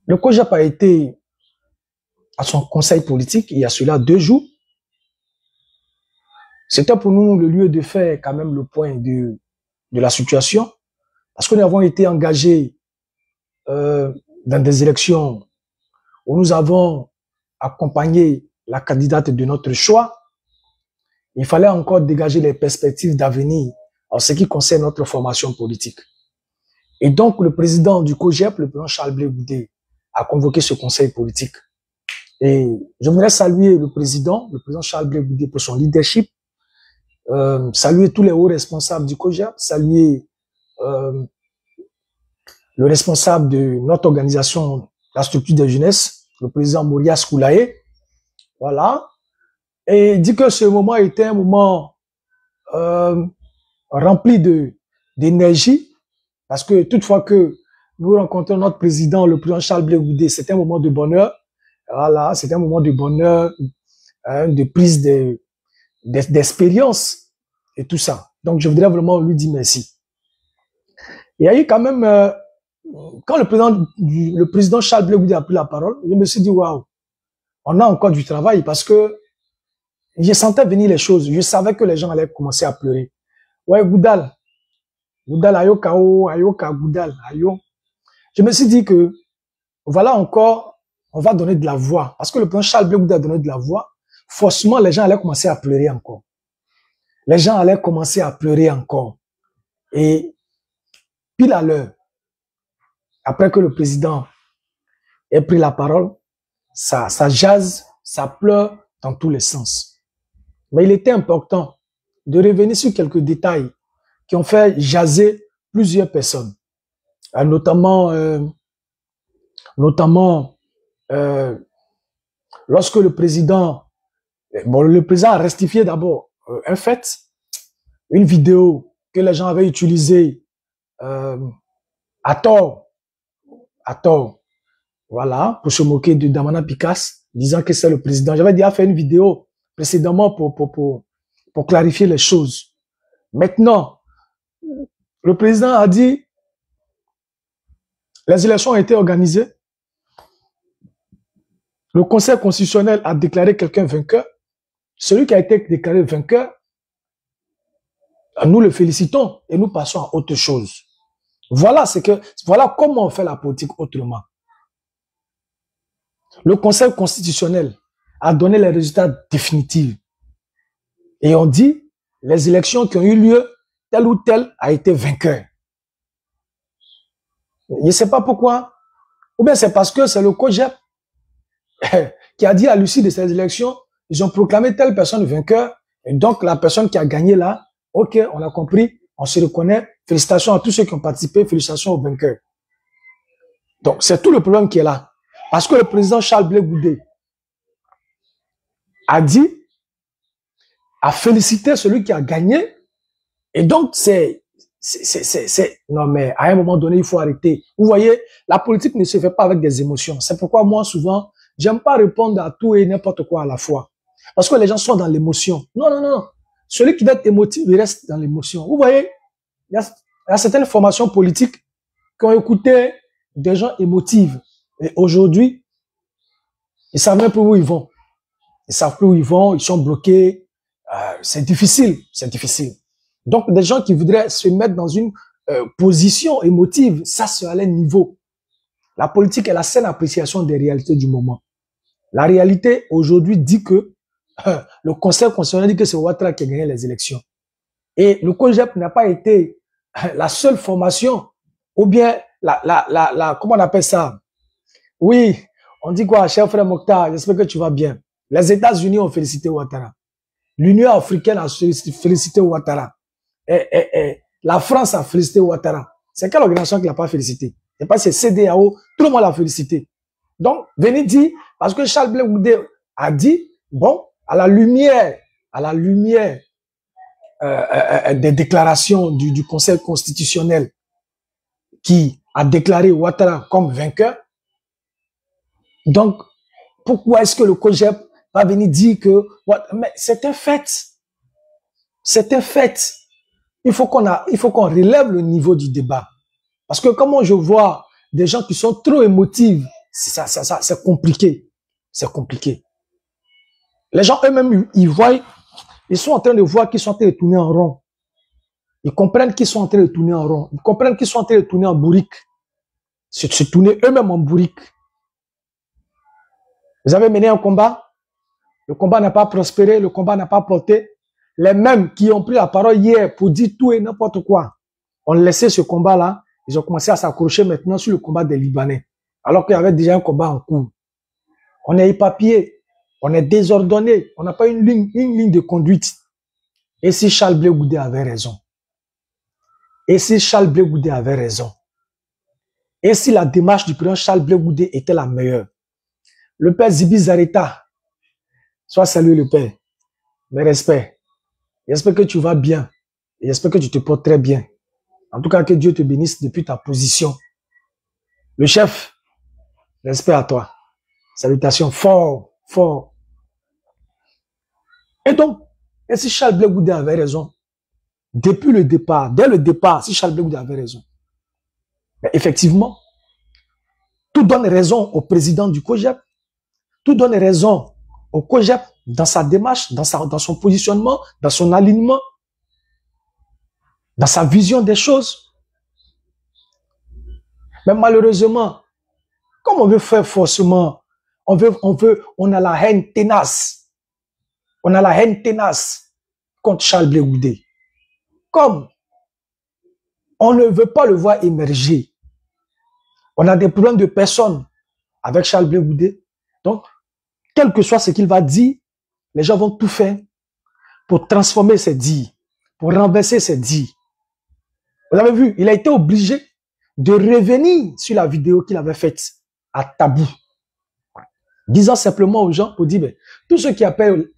Le COJEP a été à son conseil politique il y a cela 2 jours. C'était pour nous le lieu de faire quand même le point de la situation, parce que nous avons été engagés dans des élections où nous avons accompagné la candidate de notre choix. Il fallait encore dégager les perspectives d'avenir en ce qui concerne notre formation politique. Et donc, le président du COJEP, le président Charles Blé Goudé, a convoqué ce conseil politique. Et je voudrais saluer le président Charles Blé Goudé pour son leadership, saluer tous les hauts responsables du COJEP, saluer le responsable de notre organisation, la structure de jeunesse, le président Maurias Koulaé, voilà, et dit que ce moment était un moment rempli d'énergie, parce que toutefois que nous rencontrons notre président, le président Charles Blé Goudé, c'était un moment de bonheur, voilà, c'était un moment de bonheur, de prise d'expérience et tout ça. Donc, je voudrais vraiment lui dire merci. Il y a eu quand même, quand le président Charles Blé Goudé a pris la parole, je me suis dit, waouh, on a encore du travail, parce que je sentais venir les choses. Je savais que les gens allaient commencer à pleurer. Ouais, Goudal, ayo kao, ayo ka Goudal, ayo. Je me suis dit que, voilà encore, on va donner de la voix. Parce que le président Charles Blé Goudé a donné de la voix. Forcément, les gens allaient commencer à pleurer encore. Les gens allaient commencer à pleurer encore. Et, pile à l'heure, après que le président ait pris la parole, ça jase, ça pleure dans tous les sens. Mais il était important de revenir sur quelques détails qui ont fait jaser plusieurs personnes, notamment lorsque le président a rectifié d'abord un fait, une vidéo que les gens avaient utilisée à tort, voilà, pour se moquer de Damana Picasse, disant que c'est le président. J'avais déjà fait une vidéo précédemment pour clarifier les choses. Maintenant, le président a dit, les élections ont été organisées, le Conseil constitutionnel a déclaré quelqu'un vainqueur. Celui qui a été déclaré vainqueur, nous le félicitons et nous passons à autre chose. Voilà comment on fait la politique autrement. Le Conseil constitutionnel a donné les résultats définitifs. Et on dit, les élections qui ont eu lieu, tel ou tel a été vainqueur. Je ne sais pas pourquoi. Ou bien c'est parce que c'est le COJEP qui a dit à l'issue de ces élections, ils ont proclamé telle personne vainqueur. Et donc, la personne qui a gagné là, ok, on a compris, on se reconnaît. Félicitations à tous ceux qui ont participé, félicitations aux vainqueurs. Donc, c'est tout le problème qui est là. Parce que le président Charles Blé Goudé a dit, a félicité celui qui a gagné. Et donc, non, mais à un moment donné, il faut arrêter. Vous voyez, la politique ne se fait pas avec des émotions. C'est pourquoi moi, souvent, j'aime pas répondre à tout et n'importe quoi à la fois. Parce que les gens sont dans l'émotion. Non, non, non. Celui qui doit être émotif, il reste dans l'émotion. Vous voyez, il y a certaines formations politiques qui ont écouté des gens émotifs. Et aujourd'hui, ils savent même plus où ils vont. Ils savent plus où ils vont, ils sont bloqués. C'est difficile, c'est difficile. Donc, des gens qui voudraient se mettre dans une position émotive, ça, c'est à leur niveau. La politique est la seule appréciation des réalités du moment. La réalité, aujourd'hui, dit que le Conseil constitutionnel dit que c'est Ouattara qui a gagné les élections. Et le COJEP n'a pas été la seule formation, ou bien comment on appelle ça? Oui, on dit quoi, cher frère Mokhtar, j'espère que tu vas bien. Les États-Unis ont félicité Ouattara. L'Union africaine a félicité Ouattara. Et la France a félicité Ouattara. C'est quelle organisation qui l'a pas félicité? C'est pas c'est CEDEAO, tout le monde l'a félicité. Donc, venez dire, parce que Charles Blé Goudé a dit, bon, à la lumière des déclarations du Conseil constitutionnel qui a déclaré Ouattara comme vainqueur, donc, pourquoi est-ce que le COJEP va venir dire que, mais c'est un fait. C'est un fait. Il faut qu'on relève le niveau du débat. Parce que comment je vois des gens qui sont trop émotifs, c'est compliqué. C'est compliqué. Les gens eux-mêmes, ils voient, ils sont en train de voir qu'ils sont en train de tourner en rond. Ils comprennent qu'ils sont en train de tourner en rond. Ils comprennent qu'ils sont en train de tourner en bourrique. Se tourner eux-mêmes en bourrique. Vous avez mené un combat. Le combat n'a pas prospéré. Le combat n'a pas porté. Les mêmes qui ont pris la parole hier pour dire tout et n'importe quoi ont laissé ce combat-là. Ils ont commencé à s'accrocher maintenant sur le combat des Libanais. Alors qu'il y avait déjà un combat en cours. On est éparpillé. On est désordonné. On n'a pas une ligne de conduite. Et si Charles Blé Goudé avait raison? Et si Charles Blé Goudé avait raison? Et si la démarche du président Charles Blé Goudé était la meilleure? Le père Zibi Zareta, sois salué le père. Mes respects. J'espère que tu vas bien. Et j'espère que tu te portes très bien. En tout cas, que Dieu te bénisse depuis ta position. Le chef, respect à toi. Salutations fort, fort. Et donc, et si Charles Blé Goudé avait raison? Depuis le départ, dès le départ, si Charles Blé Goudé avait raison, mais effectivement, tout donne raison au président du COJEP, tout donne raison au COJEP dans sa démarche, dans son positionnement, dans son alignement, dans sa vision des choses. Mais malheureusement, comme on veut faire forcément, on a la haine tenace. On a la haine tenace contre Charles Blé Goudé. Comme on ne veut pas le voir émerger. On a des problèmes de personnes avec Charles Blé Goudé. Donc, quel que soit ce qu'il va dire, les gens vont tout faire pour transformer ses dires, pour renverser ses dires. Vous avez vu, il a été obligé de revenir sur la vidéo qu'il avait faite à Tabou, disant simplement aux gens, pour dire, ben, tous ceux qui appellent,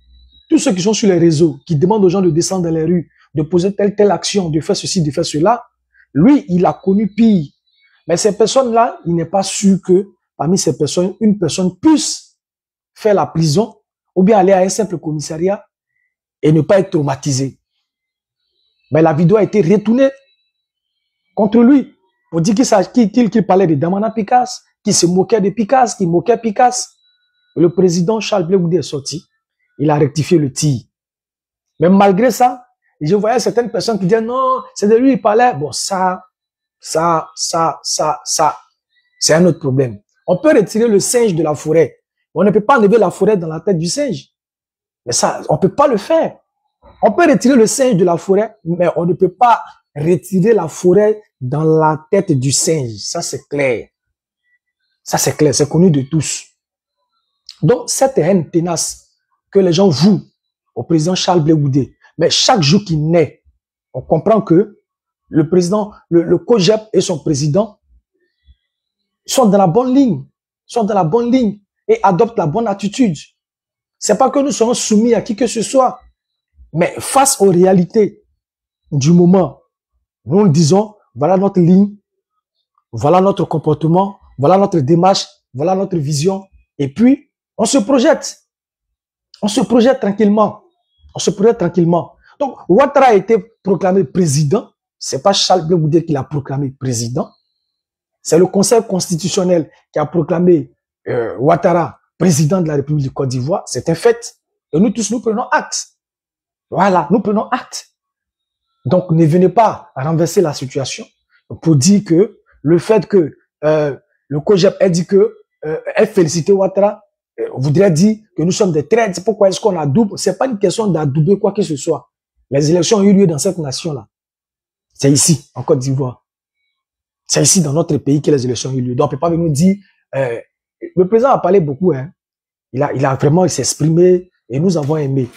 tous ceux qui sont sur les réseaux, qui demandent aux gens de descendre dans les rues, de poser telle action, de faire ceci, de faire cela, lui, il a connu pire. Mais ces personnes-là, il n'est pas sûr que parmi ces personnes, une personne puisse faire la prison ou bien aller à un simple commissariat et ne pas être traumatisé. Mais la vidéo a été retournée contre lui pour dire qu'il parlait de Damana Picasse, qu'il se moquait de Picasse, qu'il moquait Picasse. Le président Charles Blé Goudé est sorti. Il a rectifié le tir. Mais malgré ça, je voyais certaines personnes qui disaient non, c'est de lui il parlait. Bon, ça, c'est un autre problème. On peut retirer le singe de la forêt. On ne peut pas enlever la forêt dans la tête du singe. Mais ça, on ne peut pas le faire. On peut retirer le singe de la forêt, mais on ne peut pas retirer la forêt dans la tête du singe. Ça, c'est clair. Ça, c'est clair. C'est connu de tous. Donc, cette haine tenace que les gens vouent au président Charles Blé Goudé, mais chaque jour qu'il naît, on comprend que le président, le COJEP et son président sont dans la bonne ligne, et adoptent la bonne attitude. C'est pas que nous serons soumis à qui que ce soit, mais face aux réalités du moment, nous disons, voilà notre ligne, voilà notre comportement, voilà notre démarche, voilà notre vision, et puis on se projette. On se projette tranquillement. On se projette tranquillement. Donc, Ouattara a été proclamé président. C'est pas Charles Blé Goudé qui l'a proclamé président. C'est le Conseil constitutionnel qui a proclamé Ouattara président de la République de Côte d'Ivoire. C'est un fait. Et nous tous, nous prenons acte. Voilà, nous prenons acte. Donc, ne venez pas renverser la situation pour dire que le fait que le COJEP ait dit que ait félicité Ouattara voudrait dire que nous sommes des traîtres. Pourquoi est-ce qu'on adoube? C'est pas une question d'adouber quoi que ce soit. Les élections ont eu lieu dans cette nation-là. C'est ici, en Côte d'Ivoire. C'est ici, dans notre pays, que les élections ont eu lieu. Donc, on peut pas venir dire, le président a parlé beaucoup, hein. Il a vraiment s'exprimé et nous avons aimé.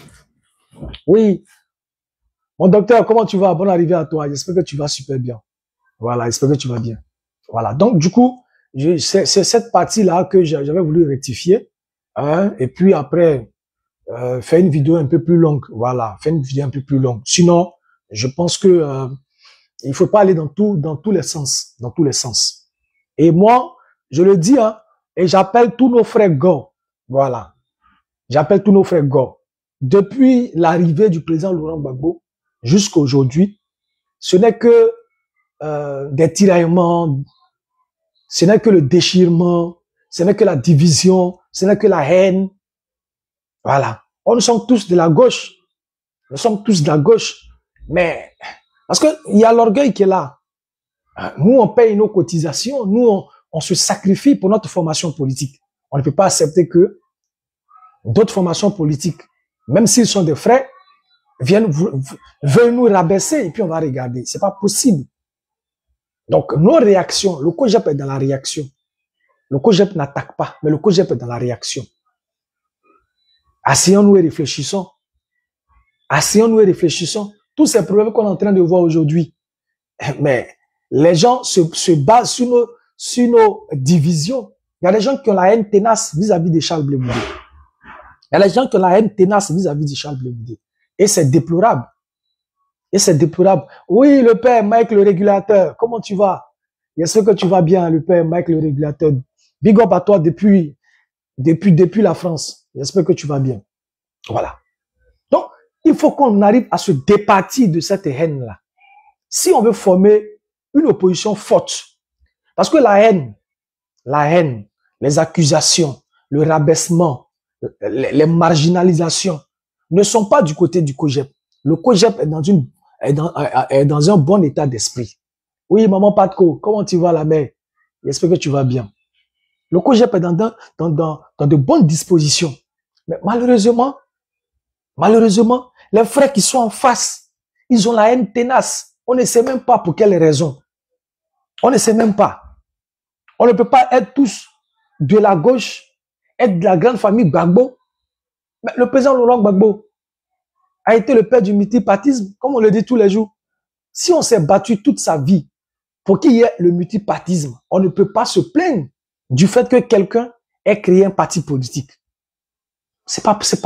Oui. Mon docteur, comment tu vas? Bonne arrivée à toi. J'espère que tu vas super bien. Voilà, j'espère que tu vas bien. Voilà. Donc, du coup, c'est cette partie-là que j'avais voulu rectifier. Hein, et puis après, faire une vidéo un peu plus longue. Voilà, faire une vidéo un peu plus longue. Sinon, je pense que il faut pas aller dans tous les sens, dans tous les sens. Et moi, je le dis, hein, et j'appelle tous nos frères Go. Voilà, j'appelle tous nos frères Go. Depuis l'arrivée du président Laurent Gbagbo jusqu'à aujourd'hui, ce n'est que des tiraillements, ce n'est que le déchirement, ce n'est que la division, ce n'est que la haine. Voilà. Nous sommes tous de la gauche. Nous sommes tous de la gauche. Mais, parce que il y a l'orgueil qui est là. Nous, on paye nos cotisations. Nous, on se sacrifie pour notre formation politique. On ne peut pas accepter que d'autres formations politiques, même s'ils sont des frais, veulent nous rabaisser et puis on va regarder. C'est pas possible. Donc, nos réactions, le COJEP est dans la réaction. Le COJEP n'attaque pas, mais le COJEP est dans la réaction. Asseyons-nous et réfléchissons. Asseyons-nous et réfléchissons. Tous ces problèmes qu'on est en train de voir aujourd'hui, mais les gens se basent sur nos divisions. Il y a des gens qui ont la haine tenace vis-à-vis de Charles Blé Boudet. Il y a des gens qui ont la haine tenace vis-à-vis de Charles Blé Boudet. Et c'est déplorable. Et c'est déplorable. Oui, le père Mike le régulateur, comment tu vas? J'espère que tu vas bien, le père Mike le régulateur. Big up à toi depuis la France. J'espère que tu vas bien. Voilà. Donc, il faut qu'on arrive à se départir de cette haine-là. Si on veut former une opposition forte, parce que la haine, les accusations, le rabaissement, les marginalisations ne sont pas du côté du COJEP. Le COJEP est dans un bon état d'esprit. Oui, maman Patko, comment tu vas la mère? J'espère que tu vas bien. Le COJEP est dans de bonnes dispositions. Mais malheureusement, les frères qui sont en face, ils ont la haine tenace. On ne sait même pas pour quelles raisons. On ne sait même pas. On ne peut pas être tous de la gauche, être de la grande famille Gbagbo. Mais le président Laurent Gbagbo a été le père du multipartisme, comme on le dit tous les jours. Si on s'est battu toute sa vie pour qu'il y ait le multipartisme, on ne peut pas se plaindre du fait que quelqu'un ait créé un parti politique. C'est pas possible.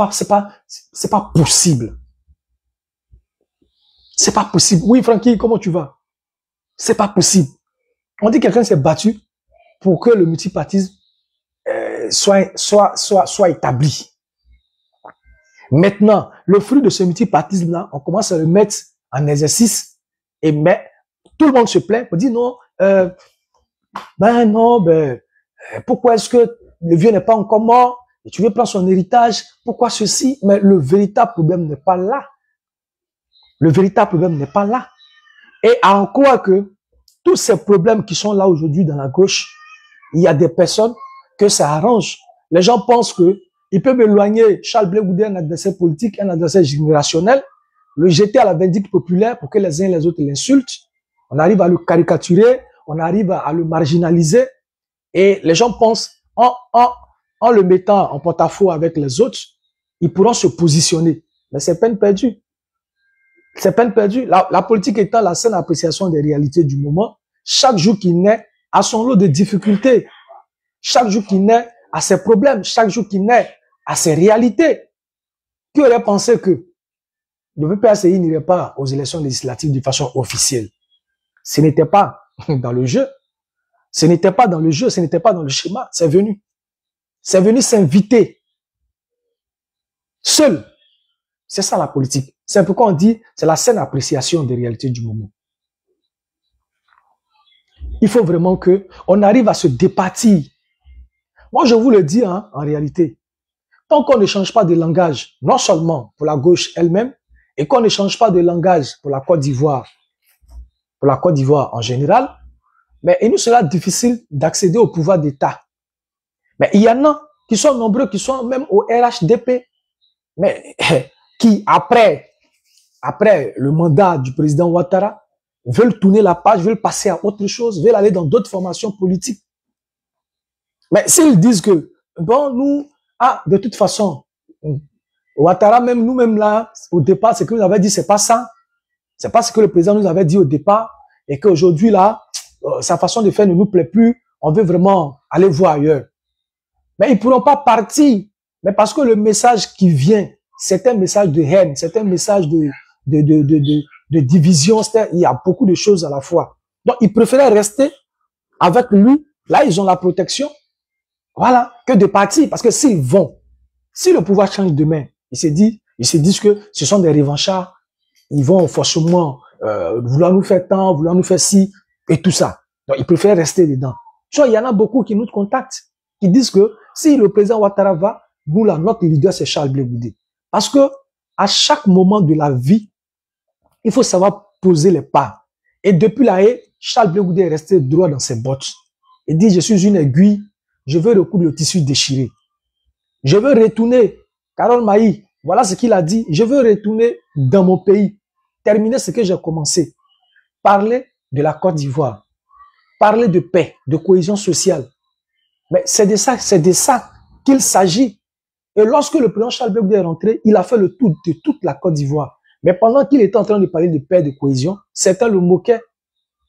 C'est pas possible. Oui, Francky, comment tu vas? C'est pas possible. On dit que quelqu'un s'est battu pour que le multipartisme soit établi. Maintenant, le fruit de ce multipartisme-là, on commence à le mettre en exercice, mais tout le monde se plaint, on dit non, pourquoi est-ce que le vieux n'est pas encore mort et tu veux prendre son héritage? Pourquoi ceci? Mais le véritable problème n'est pas là. Le véritable problème n'est pas là. Et à en croire que tous ces problèmes qui sont là aujourd'hui dans la gauche, il y a des personnes que ça arrange. Les gens pensent que ils peuvent éloigner Charles Blé Boudet, un adversaire politique, un adversaire générationnel, le jeter à la vindicte populaire pour que les uns et les autres l'insultent. On arrive à le caricaturer, on arrive à le marginaliser. Et les gens pensent, en le mettant en porte-à-faux avec les autres, ils pourront se positionner. Mais c'est peine perdue. C'est peine perdue. La politique étant la seule appréciation des réalités du moment, chaque jour qui naît a son lot de difficultés. Chaque jour qui naît a ses problèmes. Chaque jour qui naît a ses réalités. Qui aurait pensé que le PPACI n'irait pas aux élections législatives de façon officielle? Ce n'était pas dans le jeu. Ce n'était pas dans le jeu, ce n'était pas dans le schéma. C'est venu. C'est venu s'inviter. Seul. C'est ça la politique. C'est pourquoi on dit, c'est la saine appréciation des réalités du moment. Il faut vraiment que on arrive à se départir. Moi, je vous le dis, en réalité, tant qu'on ne change pas de langage, non seulement pour la gauche elle-même, et qu'on ne change pas de langage pour la Côte d'Ivoire en général, mais il nous sera difficile d'accéder au pouvoir d'État. Mais il y en a qui sont nombreux, qui sont même au RHDP, mais qui, après le mandat du président Ouattara, veulent tourner la page, veulent passer à autre chose, veulent aller dans d'autres formations politiques. Mais s'ils disent que, bon, nous, de toute façon, Ouattara, même nous-mêmes là, au départ, ce que nous avait dit, c'est pas ça. C'est pas ce que le président nous avait dit au départ, et qu'aujourd'hui là, sa façon de faire ne nous plaît plus, on veut vraiment aller voir ailleurs. Mais ils pourront pas partir, mais parce que le message qui vient, c'est un message de haine, c'est un message de division, il y a beaucoup de choses à la fois. Donc, ils préféraient rester avec lui, là, ils ont la protection, voilà, que de partir, parce que s'ils vont, si le pouvoir change demain, ils se disent que ce sont des revanchards, ils vont forcément vouloir nous faire tant, vouloir nous faire ci, et tout ça. Donc, ils préfèrent rester dedans. Il y en a beaucoup qui nous contactent. qui disent que si le président Ouattara va, nous, là, notre leader, c'est Charles Blé Goudé. Parce que à chaque moment de la vie, il faut savoir poser les pas. Et depuis la haie, Charles Blé Goudé est resté droit dans ses bottes. Il dit, je suis une aiguille, je veux recoudre le tissu déchiré. Je veux retourner, Carole Maï, voilà ce qu'il a dit, je veux retourner dans mon pays, terminer ce que j'ai commencé. Parler de la Côte d'Ivoire, parler de paix, de cohésion sociale. Mais c'est de ça qu'il s'agit. Et lorsque le président Charles Blé Goudé est rentré, il a fait le tour de toute la Côte d'Ivoire. Mais pendant qu'il était en train de parler de paix, de cohésion, certains le moquaient.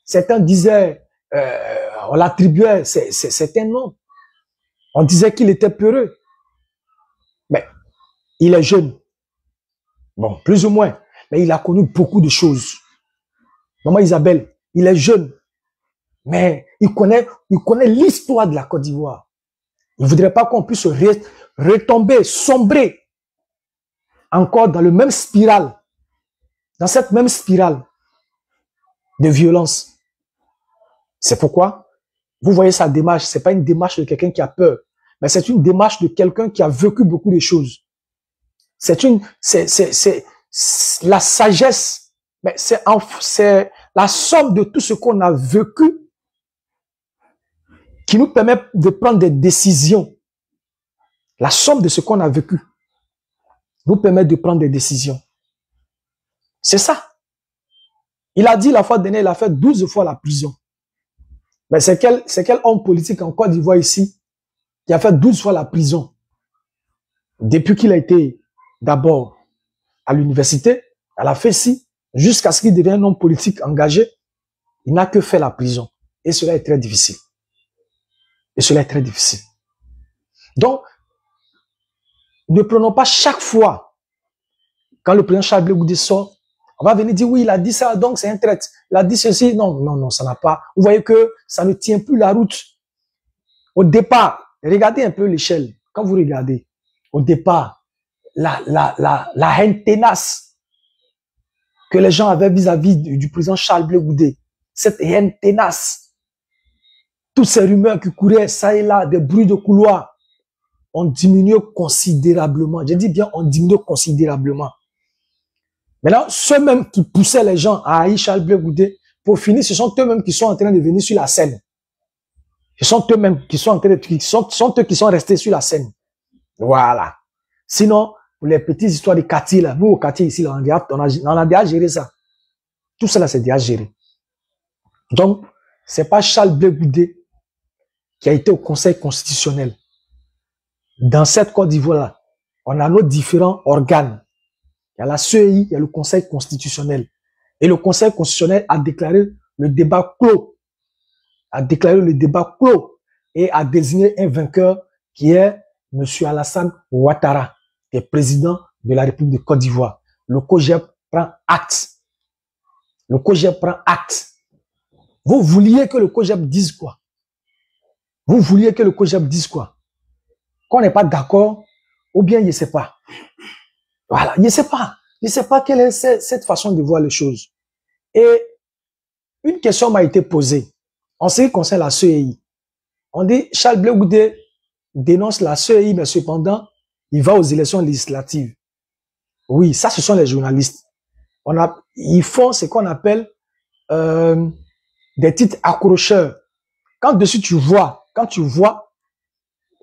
Certains disaient, on l'attribuait, c'est un nom. On disait qu'il était peureux. Mais il est jeune. Bon, plus ou moins. Mais il a connu beaucoup de choses. Maman Isabelle, il est jeune. Mais il connaît l'histoire de la Côte d'Ivoire. Il ne voudrait pas qu'on puisse retomber, sombrer encore dans le même spirale, dans cette même spirale de violence. C'est pourquoi, vous voyez sa démarche, c'est pas une démarche de quelqu'un qui a peur, mais c'est une démarche de quelqu'un qui a vécu beaucoup de choses. C'est la sagesse, mais c'est la somme de tout ce qu'on a vécu qui nous permet de prendre des décisions. La somme de ce qu'on a vécu nous permet de prendre des décisions. C'est ça. Il a dit la fois dernière, il a fait 12 fois la prison. Mais c'est quel homme politique en Côte d'Ivoire ici qui a fait 12 fois la prison depuis qu'il a été d'abord à l'université, à la FESI, jusqu'à ce qu'il devienne un homme politique engagé. Il n'a que fait la prison. Et cela est très difficile. Et cela est très difficile. Donc, ne prenons pas chaque fois, quand le président Charles Blé Goudé sort, on va venir dire, oui, il a dit ça, donc c'est un traître. Il a dit ceci. Non, non, non, ça n'a pas. Vous voyez que ça ne tient plus la route. Au départ, regardez un peu l'échelle. Quand vous regardez, au départ, la haine tenace que les gens avaient vis-à-vis du président Charles Blé Goudé, cette haine tenace, toutes ces rumeurs qui couraient ça et là, des bruits de couloir, ont diminué considérablement. Je dis bien, ont diminué considérablement. Maintenant, ceux-mêmes qui poussaient les gens à haïr Charles Blé Goudé, pour finir, ce sont eux-mêmes qui sont en train de venir sur la scène. Ce sont eux-mêmes qui sont en train de, sont eux qui sont restés sur la scène. Voilà. Sinon, pour les petites histoires de quartier, là, nous au quartier ici, là, on a déjà géré ça. Tout cela, c'est déjà géré. Donc, c'est pas Charles Blé Goudé qui a été au Conseil constitutionnel. Dans cette Côte d'Ivoire-là, on a nos différents organes. Il y a la CEI, il y a le Conseil constitutionnel. Et le Conseil constitutionnel a déclaré le débat clos. A déclaré le débat clos et a désigné un vainqueur qui est M. Alassane Ouattara, qui est président de la République de Côte d'Ivoire. Le COJEP prend acte. Le COJEP prend acte. Vous vouliez que le COJEP dise quoi? Vous vouliez que le COJEP dise quoi? Qu'on n'est pas d'accord, ou bien il ne sait pas. Voilà, il ne sait pas. Il ne sait pas quelle est cette façon de voir les choses. Et une question m'a été posée en ce qui concerne la CEI. On dit, Charles Blé Goudé dénonce la CEI, mais cependant, il va aux élections législatives. Oui, ça, ce sont les journalistes. Ils font ce qu'on appelle des titres accrocheurs. Quand dessus quand tu vois,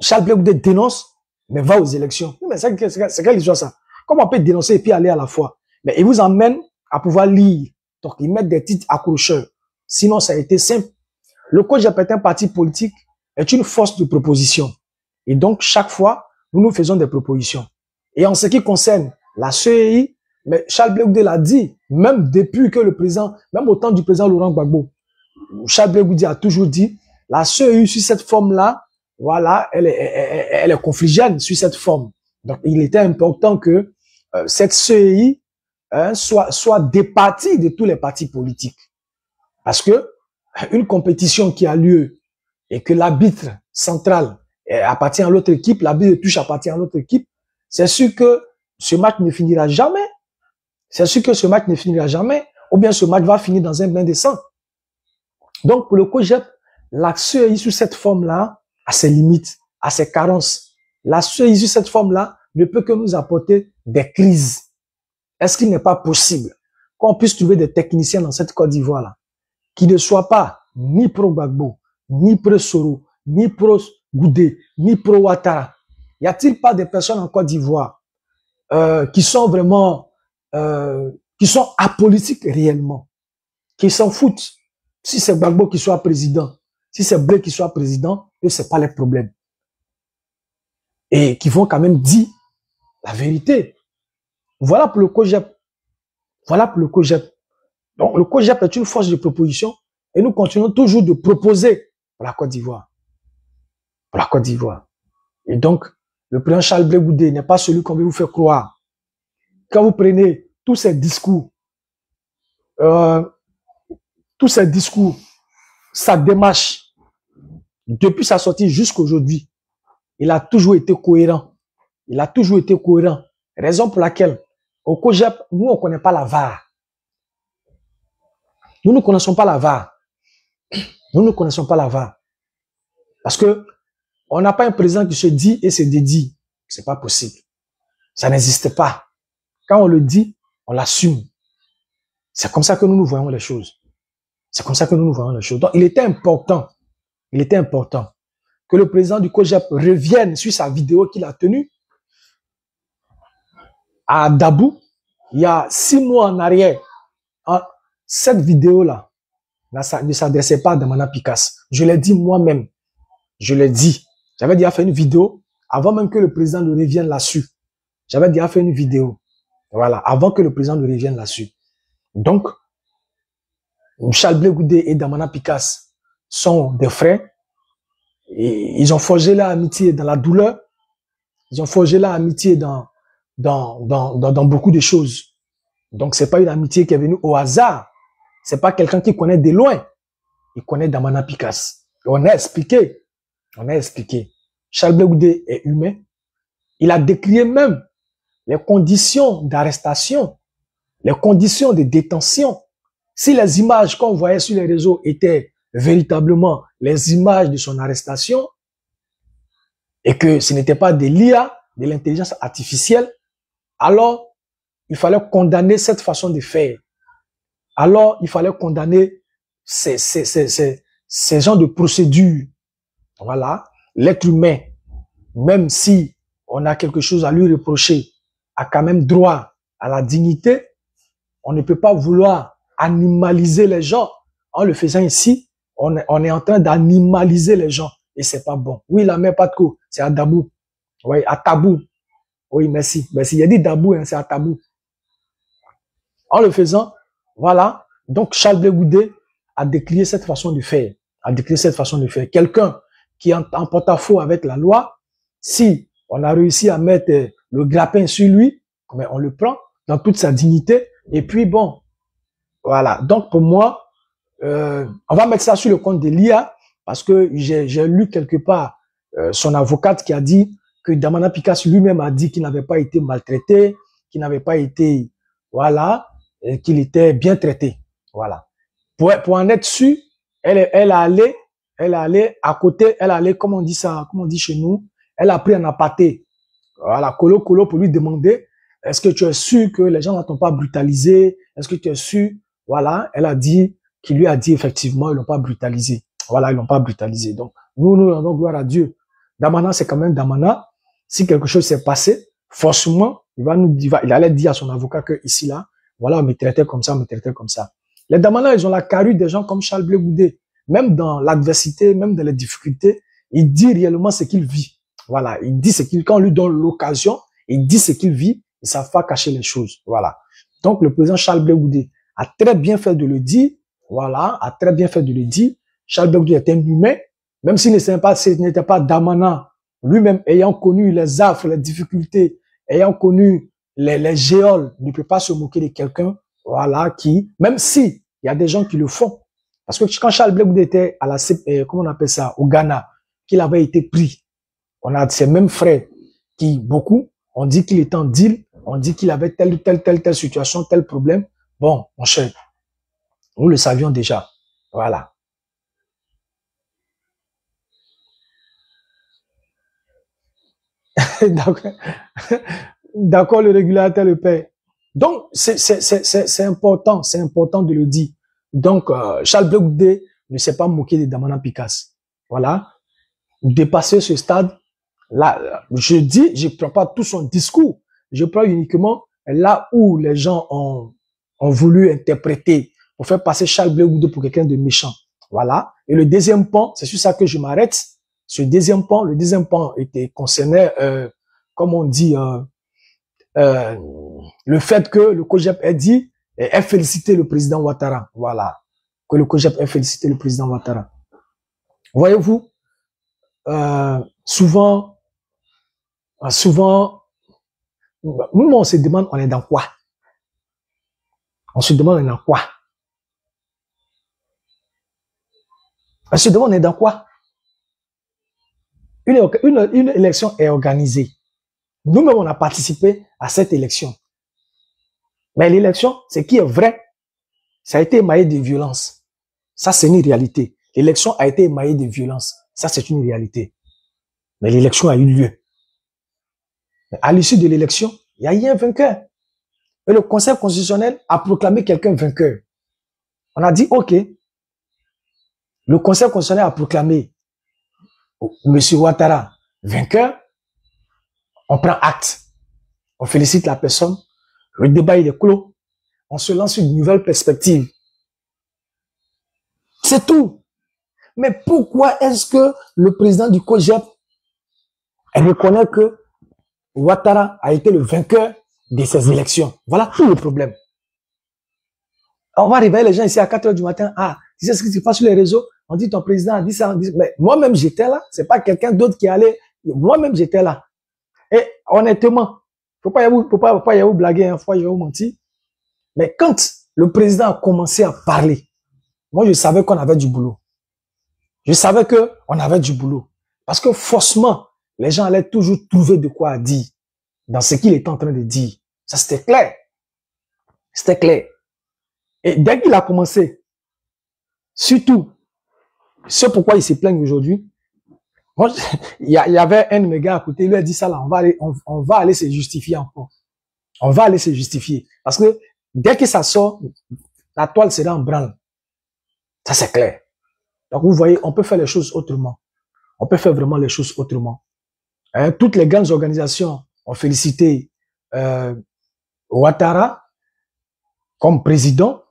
Charles Blé Goudé dénonce, mais va aux élections. Mais c'est quelle histoire ça? Comment on peut dénoncer et puis aller à la fois? Mais ils vous emmènent à pouvoir lire. Donc, ils mettent des titres accrocheurs. Sinon, ça a été simple. Le COJEP est un parti politique, est une force de proposition. Et donc, chaque fois, nous faisons des propositions. Et en ce qui concerne la CEI, mais Charles Blé Goudé l'a dit, même depuis que le président, même au temps du président Laurent Gbagbo, Charles Blé Goudé a toujours dit, la CEI sur cette forme-là, voilà, elle est confligène sur cette forme. Donc, il était important que cette CEI soit départie de tous les partis politiques. Parce que une compétition qui a lieu et que l'arbitre central appartient à l'autre équipe, l'arbitre de touche appartient à l'autre équipe, c'est sûr que ce match ne finira jamais. C'est sûr que ce match ne finira jamais, ou bien ce match va finir dans un bain de sang. Donc, pour le COJEP, la CEI sous cette forme-là a ses limites. à ses carences. La seule issue, cette forme-là, ne peut que nous apporter des crises. Est-ce qu'il n'est pas possible qu'on puisse trouver des techniciens dans cette Côte d'Ivoire-là qui ne soient pas ni pro-Gbagbo, ni pro-Soro, ni pro-Goudé, ni pro-Ouattara? Y a-t-il pas des personnes en Côte d'Ivoire qui sont vraiment, qui sont apolitiques réellement, qui s'en foutent? Si c'est Gbagbo qui soit président, si c'est Blé qui soit président, eux, c'est pas les problèmes. Et qui vont quand même dire la vérité. Voilà pour le COJEP. Voilà pour le COJEP. Donc, le COJEP est une force de proposition et nous continuons toujours de proposer pour la Côte d'Ivoire. Pour la Côte d'Ivoire. Et donc, le président Charles Blé Goudé n'est pas celui qu'on veut vous faire croire. Quand vous prenez tous ces discours, sa démarche, depuis sa sortie jusqu'à aujourd'hui, il a toujours été cohérent. Il a toujours été cohérent. Raison pour laquelle, au COJEP, nous, on ne connaît pas la VAR. Nous ne connaissons pas la VAR. Nous ne connaissons pas la VAR. Parce que on n'a pas un président qui se dit et se dédie. C'est pas possible. Ça n'existe pas. Quand on le dit, on l'assume. C'est comme ça que nous voyons les choses. C'est comme ça que nous voyons les choses. Donc, il était important que le président du COJEP revienne sur sa vidéo qu'il a tenue à Dabou, il y a 6 mois en arrière. Cette vidéo-là ne s'adressait pas à Damana Picasse. Je l'ai dit moi-même. Je l'ai dit. J'avais déjà fait une vidéo avant même que le président ne revienne là-dessus. J'avais déjà fait une vidéo. Voilà, avant que le président ne revienne là-dessus. Donc, Charles Blé Goudé et Damana Picasse sont des frères. Et ils ont forgé leur amitié dans la douleur. Ils ont forgé leur amitié dans beaucoup de choses. Donc, c'est pas une amitié qui est venue au hasard. C'est pas quelqu'un qui connaît de loin. Il connaît Damana Picasse. Et on a expliqué. Charles Blé Goudé est humain. Il a décrié même les conditions d'arrestation, les conditions de détention. Si les images qu'on voyait sur les réseaux étaient véritablement les images de son arrestation et que ce n'était pas de l'IA, de l'intelligence artificielle, alors il fallait condamner cette façon de faire. Alors il fallait condamner ces genres de procédures. Voilà. L'être humain, même si on a quelque chose à lui reprocher, a quand même droit à la dignité. On ne peut pas vouloir animaliser les gens. En le faisant ici, on est en train d'animaliser les gens. Et c'est pas bon. Oui, la mère Patko, c'est à Dabou. Oui, à Tabou. Oui, merci. Merci. Il a dit Dabou, hein, c'est à Tabou. En le faisant, voilà. Donc, Charles Blé Goudé a décrié cette façon de faire. Quelqu'un qui est en porte-à-faux avec la loi, si on a réussi à mettre le grappin sur lui, mais on le prend dans toute sa dignité. Et puis, bon, voilà. Donc, pour moi, on va mettre ça sur le compte de l'IA parce que j'ai lu quelque part son avocate qui a dit que Damana Picasse lui-même a dit qu'il n'avait pas été maltraité, qu'il n'avait pas été, voilà, qu'il était bien traité. Voilà. Pour en être sûr, elle allait à côté, elle allait, comment on dit chez nous, elle a pris un aparté. Voilà, colo pour lui demander, est-ce que tu es sûr que les gens ne t'ont pas brutalisé? Est-ce que tu es sûr? Voilà, elle a dit, qu'il lui a dit effectivement, ils l'ont pas brutalisé. Voilà, ils l'ont pas brutalisé. Donc, nous rendons gloire à Dieu. Damana, c'est quand même Damana. Si quelque chose s'est passé, forcément, il allait dire à son avocat que ici, là, voilà, on me traitait comme ça, Les Damana, ils ont la carrure des gens comme Charles Blé Goudé. Même dans l'adversité, même dans les difficultés, il dit réellement ce qu'il vit. Voilà, il dit quand on lui donne l'occasion, il dit ce qu'il vit, il ne savent pas cacher les choses. Voilà. Donc, le président Charles Blé Goudé a très bien fait de le dire. Voilà, a très bien fait de le dire. Charles Blé Goudé est un humain, même s'il n'était pas Damana, lui-même ayant connu les affres, les difficultés, ayant connu les géoles, ne peut pas se moquer de quelqu'un, voilà, qui, même si il y a des gens qui le font. Parce que quand Charles Blé Goudé était à comment on appelle ça, au Ghana, qu'il avait été pris, on a ces mêmes frères qui, beaucoup, on dit qu'il était en deal, on dit qu'il avait telle situation, tel problème. Bon, mon cher, nous le savions déjà. Voilà. D'accord, d'accord, le régulateur le paie. Donc, c'est important de le dire. Donc, Charles Blé Goudé ne s'est pas moqué de Damana Picasse. Voilà. Dépasser ce stade, là, je dis, je prends pas tout son discours. Je prends uniquement là où les gens ont voulu interpréter pour faire passer Charles Blé Goudé pour quelqu'un de méchant. Voilà. Et le deuxième point, c'est sur ça que je m'arrête. Ce deuxième point, le deuxième point était concerné, comme on dit, le fait que le COJEP ait dit, ait félicité le président Ouattara. Voilà. Que le COJEP ait félicité le président Ouattara. Voyez-vous, souvent, nous, on se demande, on est dans quoi? On se demande, on est dans quoi? On se demande, on est dans quoi? Une élection est organisée. Nous-mêmes, on a participé à cette élection. Mais l'élection, ce qui est vrai, ça a été émaillé de violence. Ça, c'est une réalité. L'élection a été émaillée de violence. Ça, c'est une réalité. Mais l'élection a eu lieu. Mais à l'issue de l'élection, il y a eu un vainqueur. Et le Conseil constitutionnel a proclamé quelqu'un vainqueur. On a dit, OK, le Conseil constitutionnel a proclamé M. Ouattara vainqueur. On prend acte. On félicite la personne. Le débat il est clos. On se lance une nouvelle perspective. C'est tout. Mais pourquoi est-ce que le président du COJEP reconnaît que Ouattara a été le vainqueur de ces élections? Voilà tout le problème. On va réveiller les gens ici à 4 heures du matin. Ah, tu sais ce qui se passe sur les réseaux? On dit ton président a dit ça. On dit, mais moi-même j'étais là. C'est pas quelqu'un d'autre qui allait. Moi-même j'étais là. Et honnêtement, faut pas y avoir blaguer, hein, faut pas y avoir mentir. Mais quand le président a commencé à parler, moi je savais qu'on avait du boulot. Je savais que on avait du boulot. Parce que forcément, les gens allaient toujours trouver de quoi dire dans ce qu'il était en train de dire. Ça, c'était clair. C'était clair. Et dès qu'il a commencé, surtout, c'est pourquoi il se plaigne aujourd'hui. Moi, il y avait un de mes gars à côté, il lui a dit ça là, on va aller se justifier encore. On va aller se justifier. Parce que dès que ça sort, la toile sera en branle. Ça, c'est clair. Donc, vous voyez, on peut faire les choses autrement. On peut faire vraiment les choses autrement. Hein, toutes les grandes organisations ont félicité Ouattara comme président.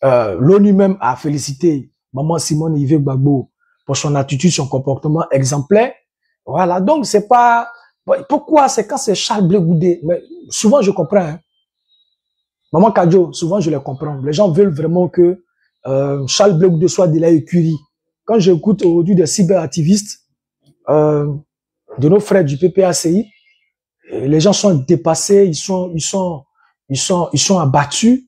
L'ONU même a félicité Maman Simone Yves Gbagbo pour son attitude, son comportement exemplaire. Voilà, donc c'est pas... Pourquoi? C'est quand c'est Charles Blé Goudé. Mais souvent, je comprends. Hein. Maman Kadjo, souvent, je les comprends. Les gens veulent vraiment que Charles Blé Goudé soit de la écurie. Quand j'écoute aujourd'hui des cyberactivistes, de nos frères du PPACI, les gens sont dépassés, ils sont abattus.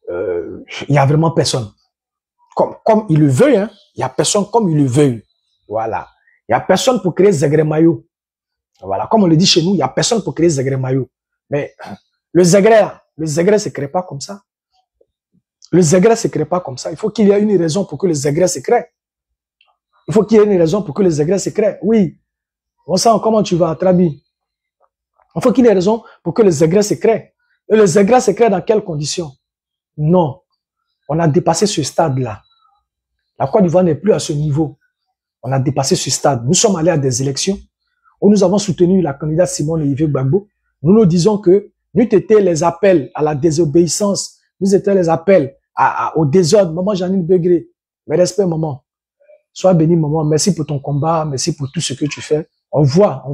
Il y a vraiment personne. Comme il le veut, hein. Il y a personne comme il le veut. Voilà. Il y a personne pour créer Zegre-Mayo. Voilà. Comme on le dit chez nous, il y a personne pour créer Zegre-Mayo. Mais le Zegre se crée pas comme ça. Le Zegre se crée pas comme ça. Il faut qu'il y ait une raison pour que le Zegre se crée. Il faut qu'il y ait une raison pour que le Zegre se crée. Oui. On sent comment tu vas, Trabi. Il faut qu'il y ait une raison pour que le Zegre se crée. Et le Zegre se crée dans quelles conditions? Non. On a dépassé ce stade-là. La Côte d'Ivoire n'est plus à ce niveau. On a dépassé ce stade. Nous sommes allés à des élections où nous avons soutenu la candidate Simone Yves Gbagbo. Nous nous disons que nous étions les appels à la désobéissance, nous étions les appels au désordre. Maman Janine Begré, mes respects, maman. Sois béni, maman. Merci pour ton combat, merci pour tout ce que tu fais. On voit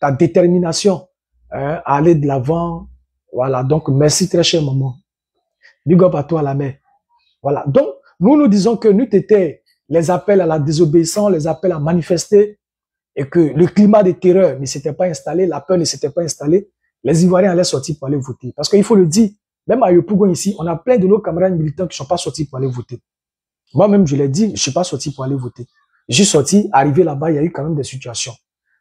ta détermination à aller de l'avant. Voilà, donc merci très cher, maman. Big up à toi, la mère. Voilà, donc nous disons que nous étions les appels à la désobéissance, les appels à manifester, et que le climat de terreur ne s'était pas installé, la peur ne s'était pas installée, les Ivoiriens allaient sortir pour aller voter. Parce qu'il faut le dire, même à Yopougon ici, on a plein de nos camarades militants qui ne sont pas sortis pour aller voter. Moi-même, je l'ai dit, je ne suis pas sorti pour aller voter. Je suis sorti, arrivé là-bas, il y a eu quand même des situations.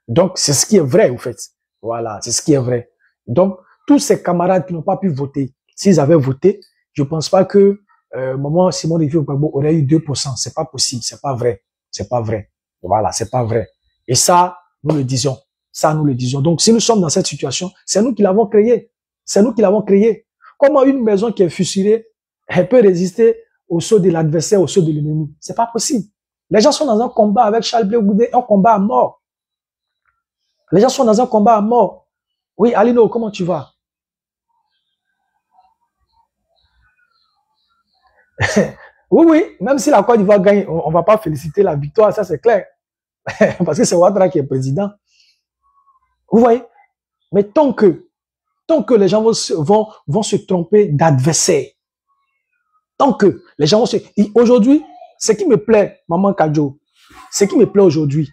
Donc, c'est ce qui est vrai, en fait. Voilà, c'est ce qui est vrai. Donc, tous ces camarades qui n'ont pas pu voter, s'ils avaient voté, je ne pense pas que maman Simone Yves Gbagbo aurait eu 2%. C'est pas possible, c'est pas vrai. C'est pas vrai. Voilà, c'est pas vrai. Et ça, Nous le disions. Ça, nous le disions. Donc, si nous sommes dans cette situation, c'est nous qui l'avons créé. C'est nous qui l'avons créé. Comment une maison qui est fissurée, elle peut résister au saut de l'adversaire, au saut de l'ennemi? C'est pas possible. Les gens sont dans un combat avec Charles Blé Goudé, un combat à mort. Les gens sont dans un combat à mort. Oui, Alino, comment tu vas? Oui, oui, même si la Côte d'Ivoire gagne, on va pas féliciter la victoire, ça c'est clair. Parce que c'est Ouattara qui est président. Vous voyez? Mais tant que les gens vont se tromper d'adversaire, tant que les gens vont se... Aujourd'hui, ce qui me plaît, Maman Kadjo, ce qui me plaît aujourd'hui,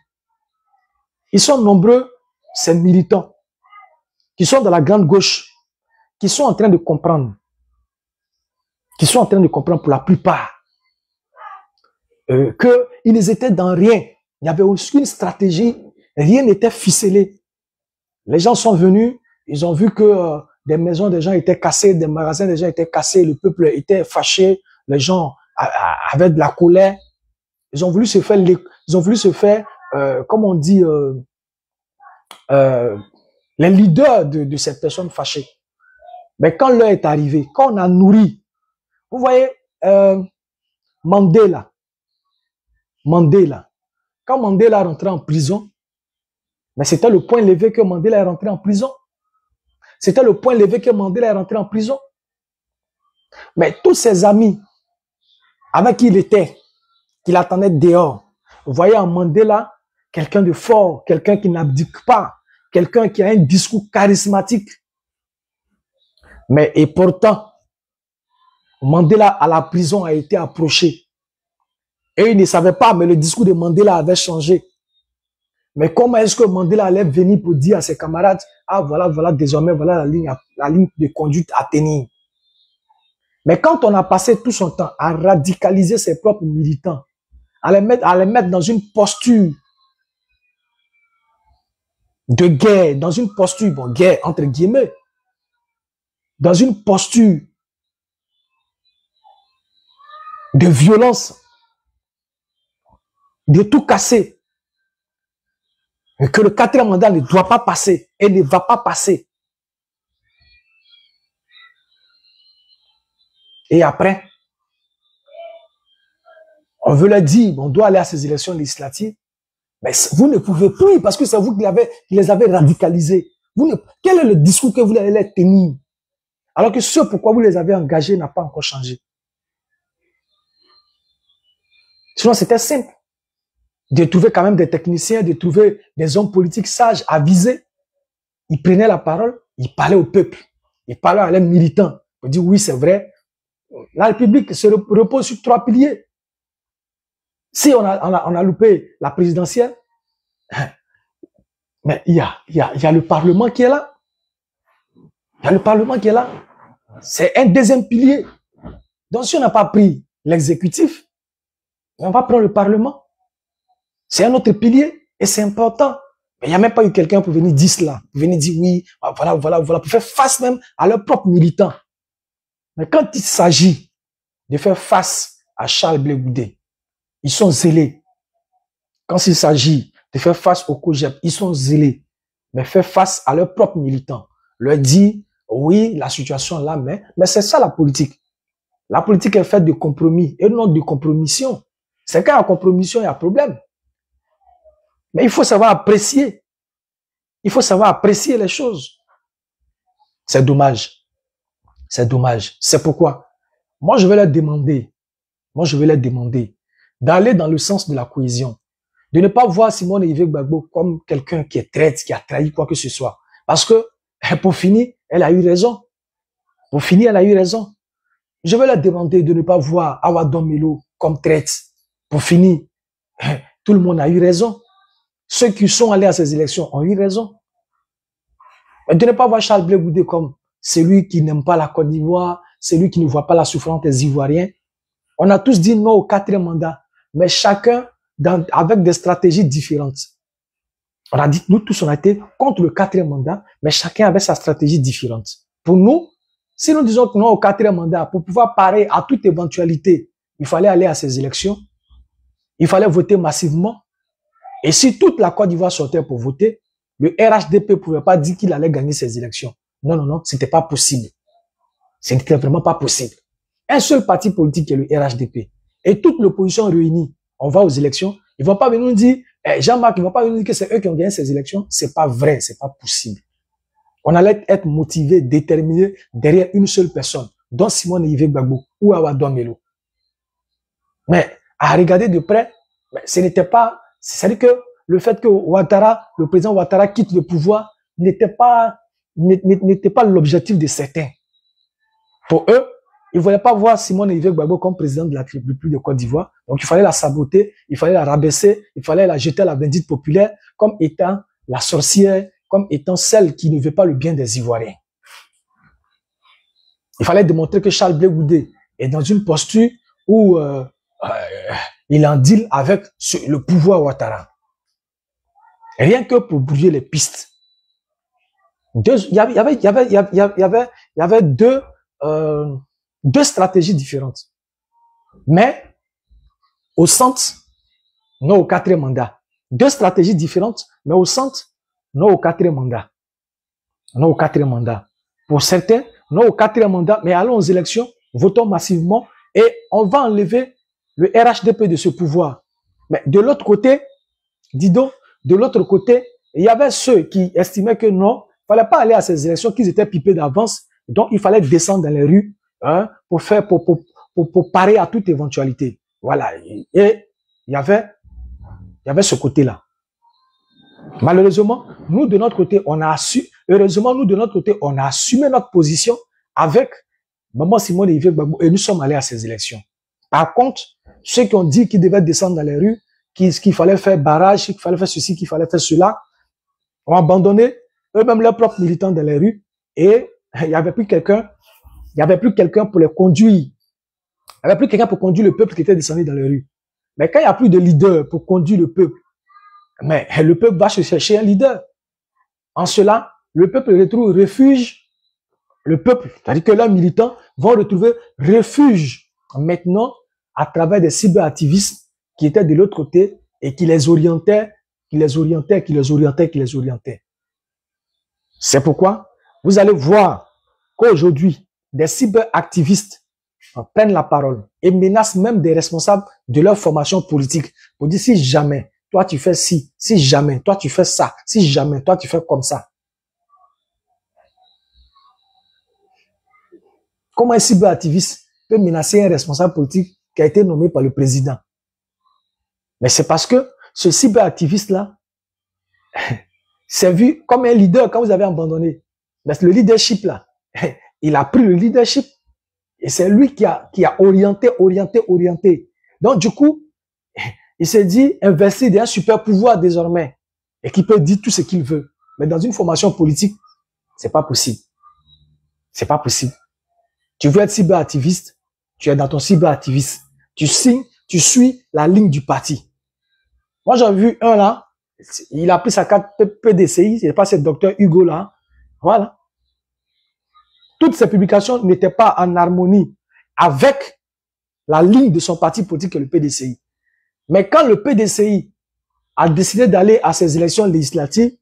ils sont nombreux, ces militants, qui sont dans la grande gauche, qui sont en train de comprendre, pour la plupart, qu'ils étaient dans rien. Il n'y avait aucune stratégie, rien n'était ficelé. Les gens sont venus, ils ont vu que des maisons des gens étaient cassées, des magasins des gens étaient cassés, le peuple était fâché, les gens avaient de la colère. Ils ont voulu se faire, comme on dit, les leaders de ces personnes fâchées. Mais quand l'heure est arrivée, quand on a nourri, vous voyez, Mandela, quand Mandela est rentré en prison, mais c'était le point levé que Mandela est rentré en prison. C'était le point levé que Mandela est rentré en prison. Mais tous ses amis avec qui il était, qu'il attendait dehors, vous voyez en Mandela quelqu'un de fort, quelqu'un qui n'abdique pas, quelqu'un qui a un discours charismatique. Mais et pourtant, Mandela à la prison a été approché. Et il ne savait pas, mais le discours de Mandela avait changé. Mais comment est-ce que Mandela allait venir pour dire à ses camarades, ah voilà, désormais, voilà la ligne de conduite à tenir. Mais quand on a passé tout son temps à radicaliser ses propres militants, à les mettre dans une posture de guerre, dans une posture, bon, guerre entre guillemets, dans une posture de violence, de tout casser, et que le 4e mandat ne doit pas passer et ne va pas passer. Et après, on veut leur dire, on doit aller à ces élections législatives, mais vous ne pouvez plus parce que c'est vous qui les avez radicalisés. Quel est le discours que vous allez leur tenir? Alors que ce pourquoi vous les avez engagés n'a pas encore changé. Sinon, c'était simple. De trouver quand même des techniciens, de trouver des hommes politiques sages, avisés. Ils prenaient la parole, ils parlaient au peuple, ils parlaient à leurs militants. Ils disaient oui, c'est vrai. La République se repose sur 3 piliers. Si on a loupé la présidentielle, mais il y a le Parlement qui est là. Il y a le Parlement qui est là. C'est un deuxième pilier. Donc si on n'a pas pris l'exécutif, on va prendre le Parlement. C'est un autre pilier et c'est important. Mais il n'y a même pas eu quelqu'un pour venir dire cela, pour venir dire oui, voilà, pour faire face même à leurs propres militants. Mais quand il s'agit de faire face à Charles Blé Goudé, ils sont zélés. Quand il s'agit de faire face au COJEP, ils sont zélés. Mais faire face à leurs propres militants, leur dire oui, la situation là, mais c'est ça la politique. La politique est faite de compromis et non de compromission. C'est quand il y a compromission, il y a problème. Mais il faut savoir apprécier. Il faut savoir apprécier les choses. C'est dommage. C'est dommage. C'est pourquoi moi, je vais leur demander d'aller dans le sens de la cohésion. De ne pas voir Simone Yves Gbagbo comme quelqu'un qui est traître, qui a trahi quoi que ce soit. Parce que, pour finir, elle a eu raison. Pour finir, elle a eu raison. Je vais leur demander de ne pas voir Awa Domelo comme traître. Pour finir, tout le monde a eu raison. Ceux qui sont allés à ces élections ont eu raison. Mais de ne pas voir Charles Blé Goudé comme celui qui n'aime pas la Côte d'Ivoire, celui qui ne voit pas la souffrance des Ivoiriens. On a tous dit non au 4e mandat, mais chacun avec des stratégies différentes. On a dit, nous tous, on a été contre le 4e mandat, mais chacun avait sa stratégie différente. Pour nous, si nous disons non au 4e mandat, pour pouvoir parer à toute éventualité, il fallait aller à ces élections, il fallait voter massivement. Et si toute la Côte d'Ivoire sortait pour voter, le RHDP ne pouvait pas dire qu'il allait gagner ces élections. Non, non, non, c'était pas possible. Ce n'était vraiment pas possible. Un seul parti politique qui est le RHDP. Et toute l'opposition réunie, on va aux élections. Ils vont pas venir nous dire, Jean-Marc, ils vont pas venir nous dire que c'est eux qui ont gagné ces élections. C'est pas vrai, c'est pas possible. On allait être motivé, déterminé derrière une seule personne, dont Simone Yves Gbagbo ou Awadou Melo. Mais à regarder de près, ce n'était pas, c'est-à-dire que le fait que Ouattara, le président Ouattara quitte le pouvoir n'était pas l'objectif de certains. Pour eux, ils ne voulaient pas voir Simone Yves Gbagbo comme président de la République de Côte d'Ivoire. Donc il fallait la saboter, il fallait la rabaisser, il fallait la jeter à la vindicte populaire comme étant la sorcière, comme étant celle qui ne veut pas le bien des Ivoiriens. Il fallait démontrer que Charles Blé Goudé est dans une posture où il en deal avec le pouvoir Ouattara. Rien que pour brouiller les pistes. Il y avait deux stratégies différentes. Mais au centre, non au quatrième mandat. Deux stratégies différentes, mais au centre, non au quatrième mandat. Non au quatrième mandat. Pour certains, non au quatrième mandat, mais allons aux élections, votons massivement et on va enlever le RHDP de ce pouvoir. Mais de l'autre côté, dis donc, de l'autre côté, il y avait ceux qui estimaient que non, il fallait pas aller à ces élections, qu'ils étaient pipés d'avance, donc il fallait descendre dans les rues pour parer à toute éventualité. Voilà. Et il y avait ce côté-là. Malheureusement, nous de notre côté, heureusement, nous de notre côté, on a assumé notre position avec Maman Simone Yves Gbagbo et nous sommes allés à ces élections. Par contre, ceux qui ont dit qu'ils devaient descendre dans les rues, qu'il fallait faire barrage, qu'il fallait faire ceci, qu'il fallait faire cela, ont abandonné eux-mêmes leurs propres militants dans les rues et il n'y avait plus quelqu'un pour les conduire. Il n'y avait plus quelqu'un pour conduire le peuple qui était descendu dans les rues. Mais quand il n'y a plus de leader pour conduire le peuple, mais le peuple va se chercher un leader. En cela, le peuple retrouve refuge. Le peuple, c'est-à-dire que leurs militants vont retrouver refuge maintenant à travers des cyberactivistes qui étaient de l'autre côté et qui les orientaient. C'est pourquoi vous allez voir qu'aujourd'hui, des cyberactivistes prennent la parole et menacent même des responsables de leur formation politique pour dire si jamais toi tu fais ci, si jamais toi tu fais ça, si jamais toi tu fais comme ça. Comment un cyberactiviste peut menacer un responsable politique qui a été nommé par le président? Mais c'est parce que ce cyberactiviste-là s'est vu comme un leader quand vous avez abandonné. Mais le leadership là, il a pris le leadership et c'est lui qui a orienté. Donc du coup, il s'est dit investir dans un super pouvoir désormais et qui peut dire tout ce qu'il veut. Mais dans une formation politique, c'est pas possible. C'est pas possible. Tu veux être cyberactiviste, tu es dans ton cyberactiviste. Tu suis la ligne du parti. Moi, j'ai vu un là, il a pris sa carte PDCI, c'est pas ce docteur Hugo là. Voilà. Toutes ces publications n'étaient pas en harmonie avec la ligne de son parti politique, le PDCI. Mais quand le PDCI a décidé d'aller à ces élections législatives,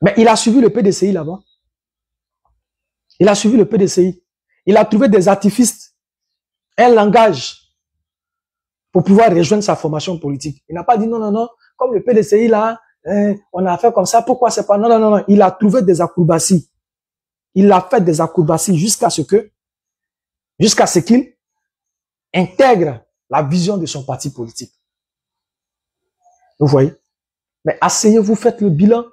mais il a suivi le PDCI là-bas. Il a suivi le PDCI. Il a trouvé des artifices, un langage pour pouvoir rejoindre sa formation politique. Il n'a pas dit non, comme le PDCI là, on a fait comme ça, pourquoi c'est pas... Non. Il a trouvé des acrobaties. Il a fait des acrobaties jusqu'à ce qu'il intègre la vision de son parti politique. Vous voyez? Mais asseyez-vous, faites le bilan.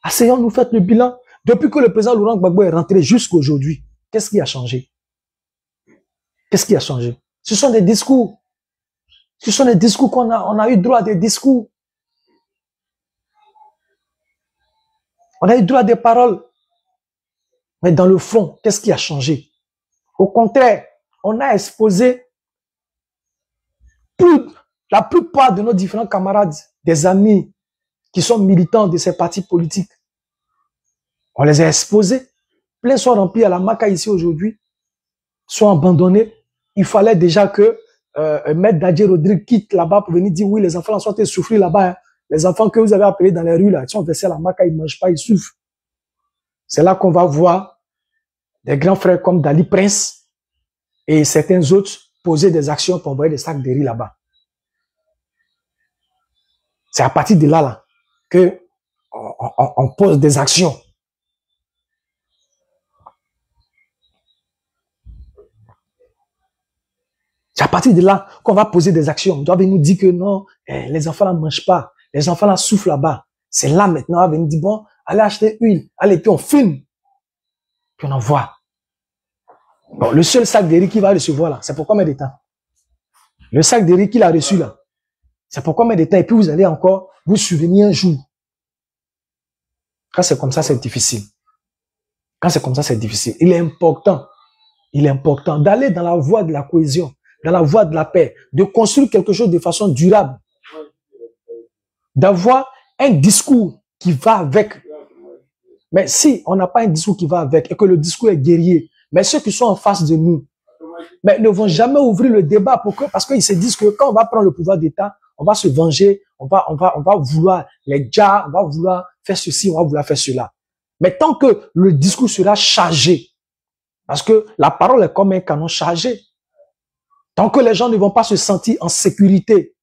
Asseyons-nous, faites le bilan. Depuis que le président Laurent Gbagbo est rentré jusqu'à aujourd'hui, qu'est-ce qui a changé? Qu'est-ce qui a changé? Ce sont des discours. Ce sont des discours on a eu droit à des discours. On a eu droit à des paroles. Mais dans le fond, qu'est-ce qui a changé? Au contraire, on a exposé la plupart de nos différents camarades, des amis qui sont militants de ces partis politiques. On les a exposés. Plein sont remplis à la Maca ici aujourd'hui, sont abandonnés. Il fallait déjà que Maître Dadje Rodrigue quitte là-bas pour venir dire oui, les enfants sont souffrir là-bas. Hein. Les enfants que vous avez appelés dans les rues, là, ils sont versés à la maca, ils ne mangent pas, ils souffrent. C'est là qu'on va voir des grands frères comme Dali Prince et certains autres poser des actions pour envoyer des sacs de riz là-bas. C'est à partir de là, que on pose des actions. C'est à partir de là qu'on va poser des actions. On doit venir nous dire que non, les enfants ne mangent pas. Les enfants là souffrent là-bas. C'est là maintenant, on va venir dire, bon, allez acheter huile. Allez, puis on filme. Puis on envoie. Bon, le seul sac de riz qu'il va recevoir là, c'est pour combien de temps? Le sac de riz qu'il a reçu là, c'est pour combien de temps? Et puis vous allez encore vous souvenir un jour. Quand c'est comme ça, c'est difficile. Quand c'est comme ça, c'est difficile. Il est important d'aller dans la voie de la cohésion, dans la voie de la paix, de construire quelque chose de façon durable, d'avoir un discours qui va avec. Mais si on n'a pas un discours qui va avec et que le discours est guerrier, mais ceux qui sont en face de nous, mais ne vont jamais ouvrir le débat parce qu'ils se disent que quand on va prendre le pouvoir d'État, on va se venger, on va vouloir les djas, on va vouloir faire ceci, on va vouloir faire cela. Mais tant que le discours sera chargé, parce que la parole est comme un canon chargé, tant que les gens ne vont pas se sentir en sécurité,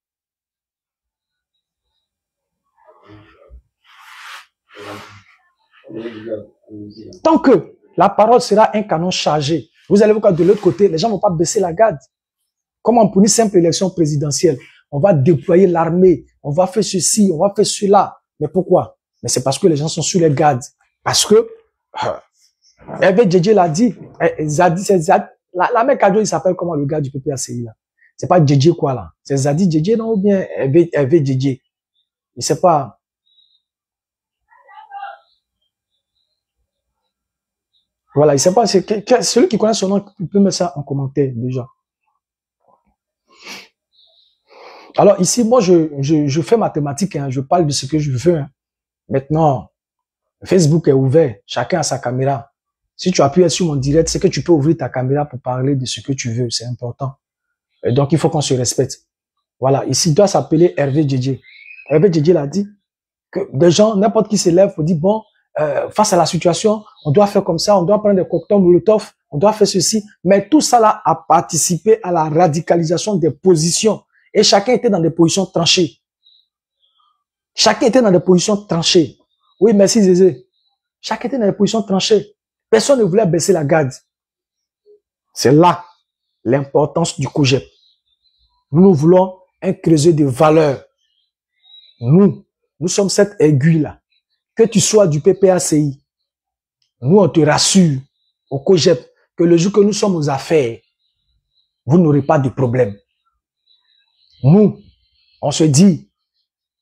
tant que la parole sera un canon chargé, vous allez voir que de l'autre côté, les gens ne vont pas baisser la garde. Comme pour une simple élection présidentielle, on va déployer l'armée, on va faire ceci, on va faire cela. Mais pourquoi? Mais c'est parce que les gens sont sur les gardes. Parce que, Hervé Djedje l'a dit, la mec Kajo, il s'appelle comment le gars du PPACI là? C'est pas Djedje quoi là? C'est Zadi Djedje non ou bien Hervé Djedje? Il sait pas. Voilà, il sait pas. Celui qui connaît son nom, il peut mettre ça en commentaire déjà. Alors ici, moi, je fais mathématiques, hein, je parle de ce que je veux. Hein. Maintenant, Facebook est ouvert, chacun a sa caméra. Si tu appuies sur mon direct, c'est que tu peux ouvrir ta caméra pour parler de ce que tu veux, c'est important. Et donc, il faut qu'on se respecte. Voilà, ici, il doit s'appeler Hervé Djedje. Hervé Djedje l'a dit que des gens, n'importe qui s'élève pour dire, bon, face à la situation, on doit faire comme ça, on doit prendre des cocktails Molotov, on doit faire ceci. Mais tout ça là a participé à la radicalisation des positions. Et chacun était dans des positions tranchées. Chacun était dans des positions tranchées. Oui, merci Zézé. Chacun était dans des positions tranchées. Personne ne voulait baisser la garde. C'est là l'importance du COJEP. Nous voulons un creuset de valeurs. Nous sommes cette aiguille-là. Que tu sois du PPACI, nous on te rassure au COJEP que le jour que nous sommes aux affaires, vous n'aurez pas de problème. Nous, on se dit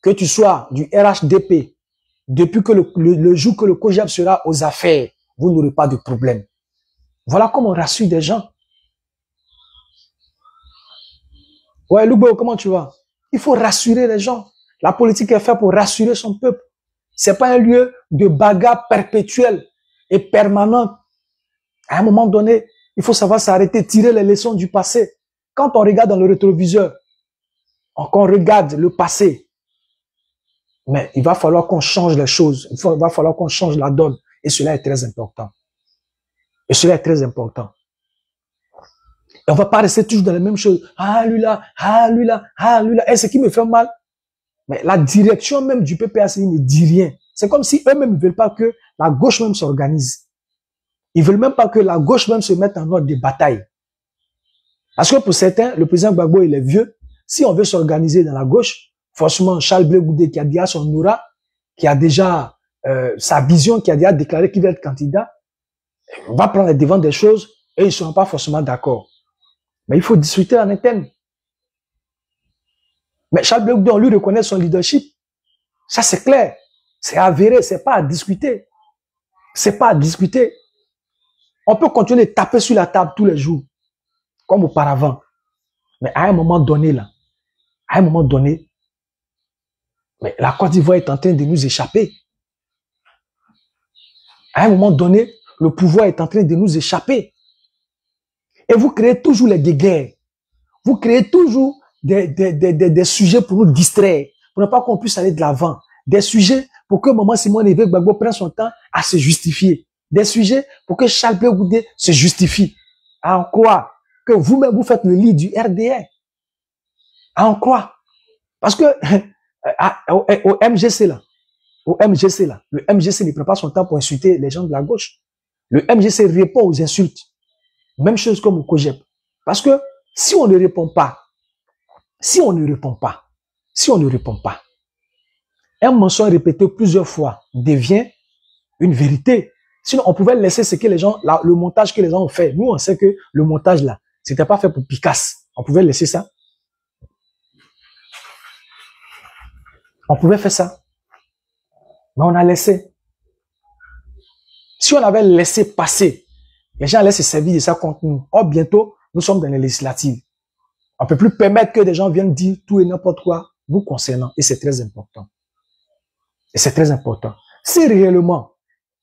que tu sois du RHDP, depuis que le jour que le COJEP sera aux affaires, vous n'aurez pas de problème. Voilà comment on rassure des gens. Ouais, Loubo, comment tu vas? Il faut rassurer les gens. La politique est faite pour rassurer son peuple. C'est pas un lieu de bagarre perpétuelle et permanente. À un moment donné, il faut savoir s'arrêter, tirer les leçons du passé. Quand on regarde dans le rétroviseur, qu'on regarde le passé, mais il va falloir qu'on change les choses. Il va falloir qu'on change la donne. Et cela est très important. Et cela est très important. Et on va pas rester toujours dans les mêmes choses. Ah, lui là, ah, lui là, ah, lui là. Et ce qui me fait mal, mais la direction même du PPACI ne dit rien. C'est comme si eux-mêmes ne veulent pas que la gauche même s'organise. Ils veulent même pas que la gauche même se mette en ordre de bataille. Parce que pour certains, le président Gbagbo, il est vieux. Si on veut s'organiser dans la gauche, forcément, Charles Blé Goudé, qui a déjà son aura, qui a déjà sa vision, qui a déjà déclaré qu'il va être candidat, on va prendre les devants des choses et ils ne seront pas forcément d'accord. Mais il faut discuter en interne. Mais Charles Blé Goudé, on lui reconnaît son leadership. Ça, c'est clair. C'est avéré, c'est pas à discuter. C'est pas à discuter. On peut continuer de taper sur la table tous les jours, comme auparavant. Mais à un moment donné, là, à un moment donné, mais la Côte d'Ivoire est en train de nous échapper. À un moment donné, le pouvoir est en train de nous échapper. Et vous créez toujours les guerres. Vous créez toujours des sujets pour nous distraire, pour ne pas qu'on puisse aller de l'avant. Des sujets pour que Maman Simone Veil Gbagbo prenne son temps à se justifier. Des sujets pour que Charles Blé Goudé se justifie. À en croire que vous-même vous faites le lit du RDR. À en croire. Parce que au MGC là, le MGC ne prend pas son temps pour insulter les gens de la gauche. Le MGC répond aux insultes. Même chose comme au COGEP. Parce que si on ne répond pas, un mensonge répété plusieurs fois devient une vérité. Sinon, on pouvait laisser ce que les gens, le montage que les gens ont fait. Nous, on sait que le montage là, c'était pas fait pour Picasso. On pouvait laisser ça. On pouvait faire ça. Mais on a laissé. Si on avait laissé passer, les gens allaient se servir de ça contre nous. Or, bientôt, nous sommes dans les législatives. On ne peut plus permettre que des gens viennent dire tout et n'importe quoi nous concernant. Et c'est très important. Et c'est très important. Si réellement,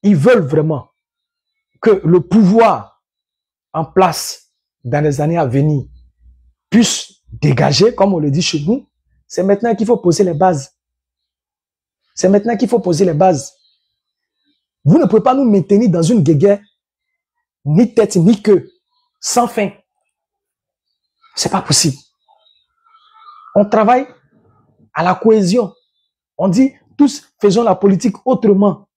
ils veulent vraiment que le pouvoir en place dans les années à venir puisse dégager, comme on le dit chez nous, c'est maintenant qu'il faut poser les bases. C'est maintenant qu'il faut poser les bases. Vous ne pouvez pas nous maintenir dans une guéguerre, ni tête, ni queue, sans fin. C'est pas possible. On travaille à la cohésion. On dit, tous faisons la politique autrement.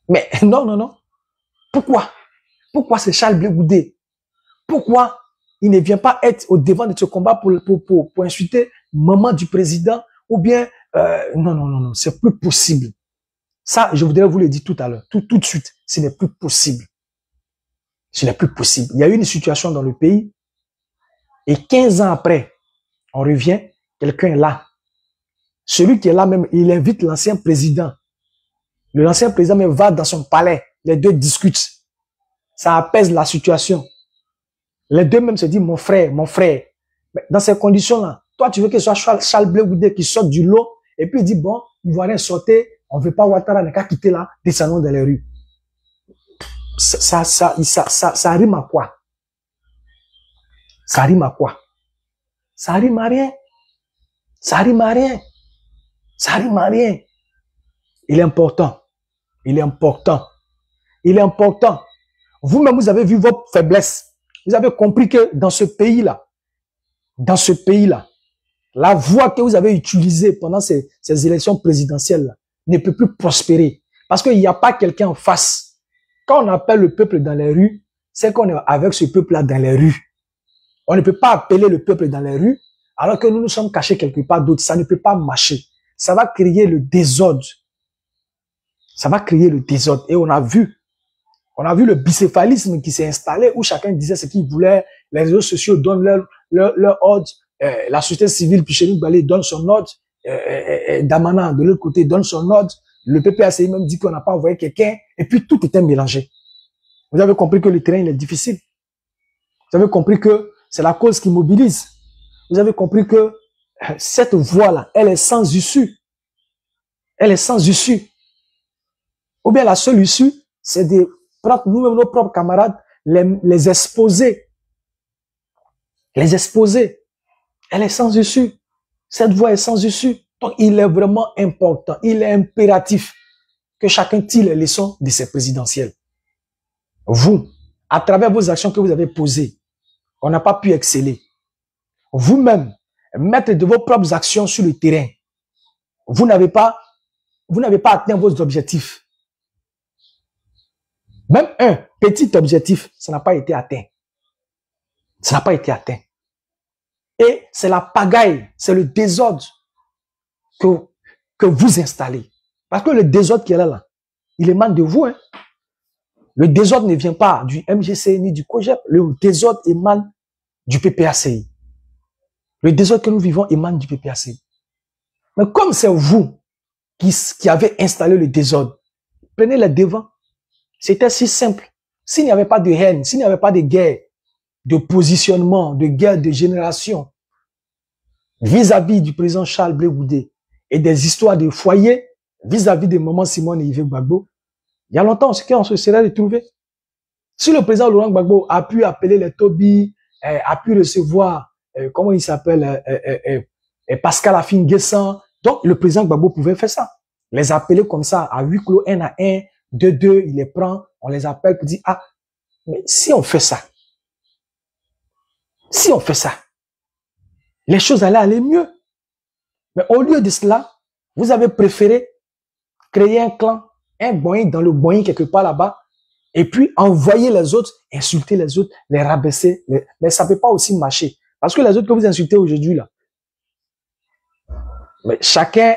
Mais non, non, non. Pourquoi? Pourquoi c'est Charles Blé Goudé? Pourquoi il ne vient pas être au devant de ce combat pour insulter maman du président? Ou bien, non, non, non, non, c'est plus possible. Ça, je voudrais vous le dire tout à l'heure, tout de suite. Ce n'est plus possible. Ce n'est plus possible. Il y a eu une situation dans le pays et 15 ans après, on revient, quelqu'un est là. Celui qui est là même, il invite l'ancien président. L'ancien président même va dans son palais. Les deux discutent. Ça apaise la situation. Les deux même se disent, mon frère, mon frère. Mais dans ces conditions-là, toi, tu veux que ce soit Charles Blé Goudé qui sorte du lot et puis il dit, bon, Ivoirien sortez, on ne veut pas Ouattara, n'a qu'à quitter là, descendons dans les rues. Ça rime à quoi? Ça rime à quoi? Ça rime à rien. Ça rime à rien. Ça rime à rien. Il est important. Il est important. Il est important. Vous-même, vous avez vu votre faiblesse. Vous avez compris que dans ce pays-là, la voie que vous avez utilisée pendant ces élections présidentielles ne peut plus prospérer. Parce qu'il n'y a pas quelqu'un en face. Quand on appelle le peuple dans les rues, c'est qu'on est avec ce peuple-là dans les rues. On ne peut pas appeler le peuple dans les rues alors que nous nous sommes cachés quelque part d'autre. Ça ne peut pas marcher. Ça va créer le désordre. Ça va créer le désordre. Et on a vu le bicéphalisme qui s'est installé où chacun disait ce qu'il voulait. Les réseaux sociaux donnent leur ordre. La société civile, Pichering Balé donne son ordre. Damana, de l'autre côté, donne son ordre. Le PPACI même dit qu'on n'a pas envoyé quelqu'un. Et puis tout était mélangé. Vous avez compris que le terrain il est difficile. Vous avez compris que c'est la cause qui mobilise. Vous avez compris que cette voie-là, elle est sans issue. Elle est sans issue. Ou bien la seule issue, c'est de prendre nous-mêmes nos propres camarades, les exposer. Les exposer. Elle est sans issue. Cette voie est sans issue. Donc, il est vraiment important, il est impératif que chacun tire les leçons de ces présidentielles. Vous, à travers vos actions que vous avez posées, on n'a pas pu exceller. Vous-même, mettre de vos propres actions sur le terrain, vous n'avez pas atteint vos objectifs. Même un petit objectif, ça n'a pas été atteint. Ça n'a pas été atteint. Et c'est la pagaille, c'est le désordre que vous installez. Parce que le désordre qui est là, il émane de vous. Hein. Le désordre ne vient pas du MGC ni du COGEP. Le désordre émane du PPACI. Le désordre que nous vivons émane du PPACI. Mais comme c'est vous qui avez installé le désordre, prenez les devants. C'était si simple. S'il n'y avait pas de haine, s'il n'y avait pas de guerre, de positionnement, de guerre de génération vis-à-vis du président Charles Blé Goudé et des histoires de foyer vis-à-vis de maman Simone et Yves Gbagbo, il y a longtemps, on se serait retrouvé. Si le président Laurent Gbagbo a pu appeler les Toby, a pu recevoir, comment il s'appelle, Pascal Afin-Guessan. Donc, le président Gbagbo pouvait faire ça. Les appeler comme ça, à huis clos, 1-1, 2-2, il les prend, on les appelle pour dire, ah, mais si on fait ça, les choses allaient aller mieux. Mais au lieu de cela, vous avez préféré créer un clan, un boing dans le boing quelque part là-bas, et puis envoyer les autres, insulter les autres, les rabaisser. Mais ça ne peut pas aussi marcher. Parce que les autres que vous insultez aujourd'hui là, mais chacun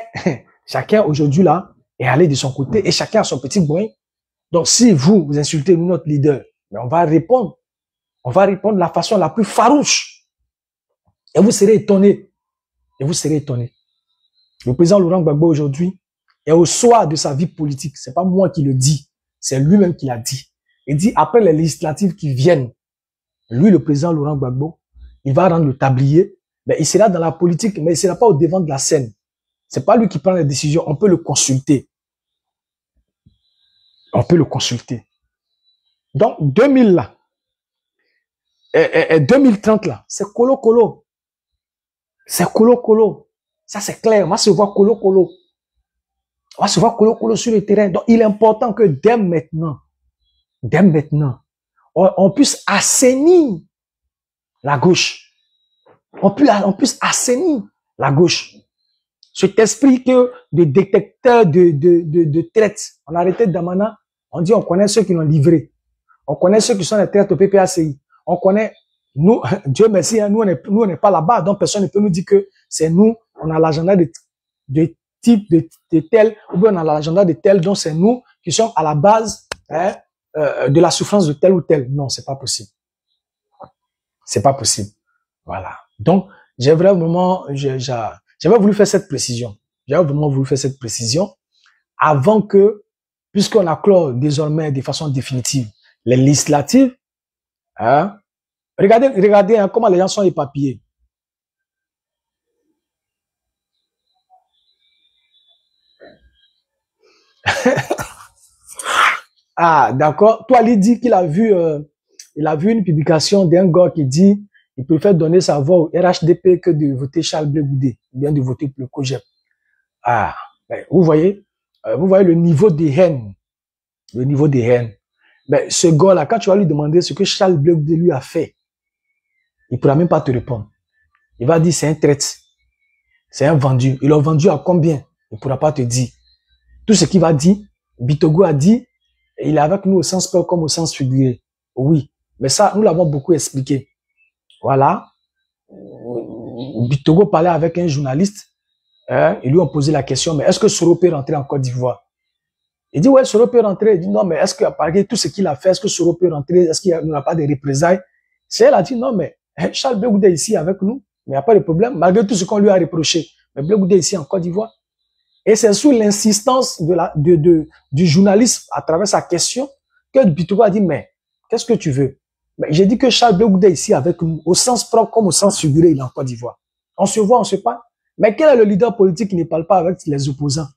aujourd'hui là est allé de son côté et chacun a son petit boing. Donc si vous insultez notre leader, mais on va répondre de la façon la plus farouche. Et vous serez étonnés. Le président Laurent Gbagbo aujourd'hui est au soir de sa vie politique. C'est pas moi qui le dis, c'est lui-même qui l'a dit. Il dit après les législatives qui viennent, lui le président Laurent Gbagbo, il va rendre le tablier, mais il sera dans la politique, mais il sera pas au devant de la scène. C'est pas lui qui prend les décisions, on peut le consulter. Donc 2000 là, et 2030 là, c'est colo. C'est colo. Ça, c'est clair. On va se voir colo. Sur le terrain. Donc, il est important que dès maintenant, on puisse assainir la gauche. On puisse assainir la gauche. Cet esprit que de détecteur de traite. On a arrêté Damana. On dit, on connaît ceux qui l'ont livré. On connaît ceux qui sont les traites au PPACI. On connaît, nous, Dieu merci, hein, nous, on n'est pas là-bas. Donc, personne ne peut nous dire que c'est nous. On a l'agenda de type de tel, ou bien on a l'agenda de tel, donc c'est nous qui sommes à la base de la souffrance de tel ou tel. Non, c'est pas possible. Voilà. Donc, j'avais voulu faire cette précision. Avant que, puisqu'on a clos désormais de façon définitive les législatives, hein, regardez hein, comment les gens sont éparpillés. Ah, d'accord. Toi, il dit qu'il a vu une publication d'un gars qui dit il préfère donner sa voix au RHDP que de voter Charles Blé Goudé, ou bien de voter pour le COJEP. Ah, ben, vous voyez le niveau de haine. Ben, ce gars-là, quand tu vas lui demander ce que Charles Blé Goudé lui a fait, il pourra même pas te répondre. Il va dire c'est un traître, c'est un vendu. Il l'a vendu à combien? Il pourra pas te dire. Tout ce qu'il va dire, Bitogo a dit, il est avec nous au sens propre comme au sens figuré. Oui, mais ça, nous l'avons beaucoup expliqué. Voilà. Bitogo parlait avec un journaliste. Ils lui ont posé la question, mais est-ce que Soro peut rentrer en Côte d'Ivoire? Il dit, ouais, Soro peut rentrer. Il dit, non, mais est-ce que, malgré tout ce qu'il a fait, est-ce que Soro peut rentrer? Est-ce qu'il n'y a pas de représailles? C'est elle a dit, non, mais Charles Blé Goudé est ici avec nous. Mais il n'y a pas de problème, malgré tout ce qu'on lui a reproché. Mais Blé Goudé est ici en Côte d'Ivoire. Et c'est sous l'insistance du journaliste à travers sa question que Bitogo a dit, mais qu'est-ce que tu veux? J'ai dit que Charles Blé Goudé est ici avec nous, au sens propre comme au sens figuré, il est en Côte d'Ivoire. On se voit, on se parle. Mais quel est le leader politique qui ne parle pas avec les opposants?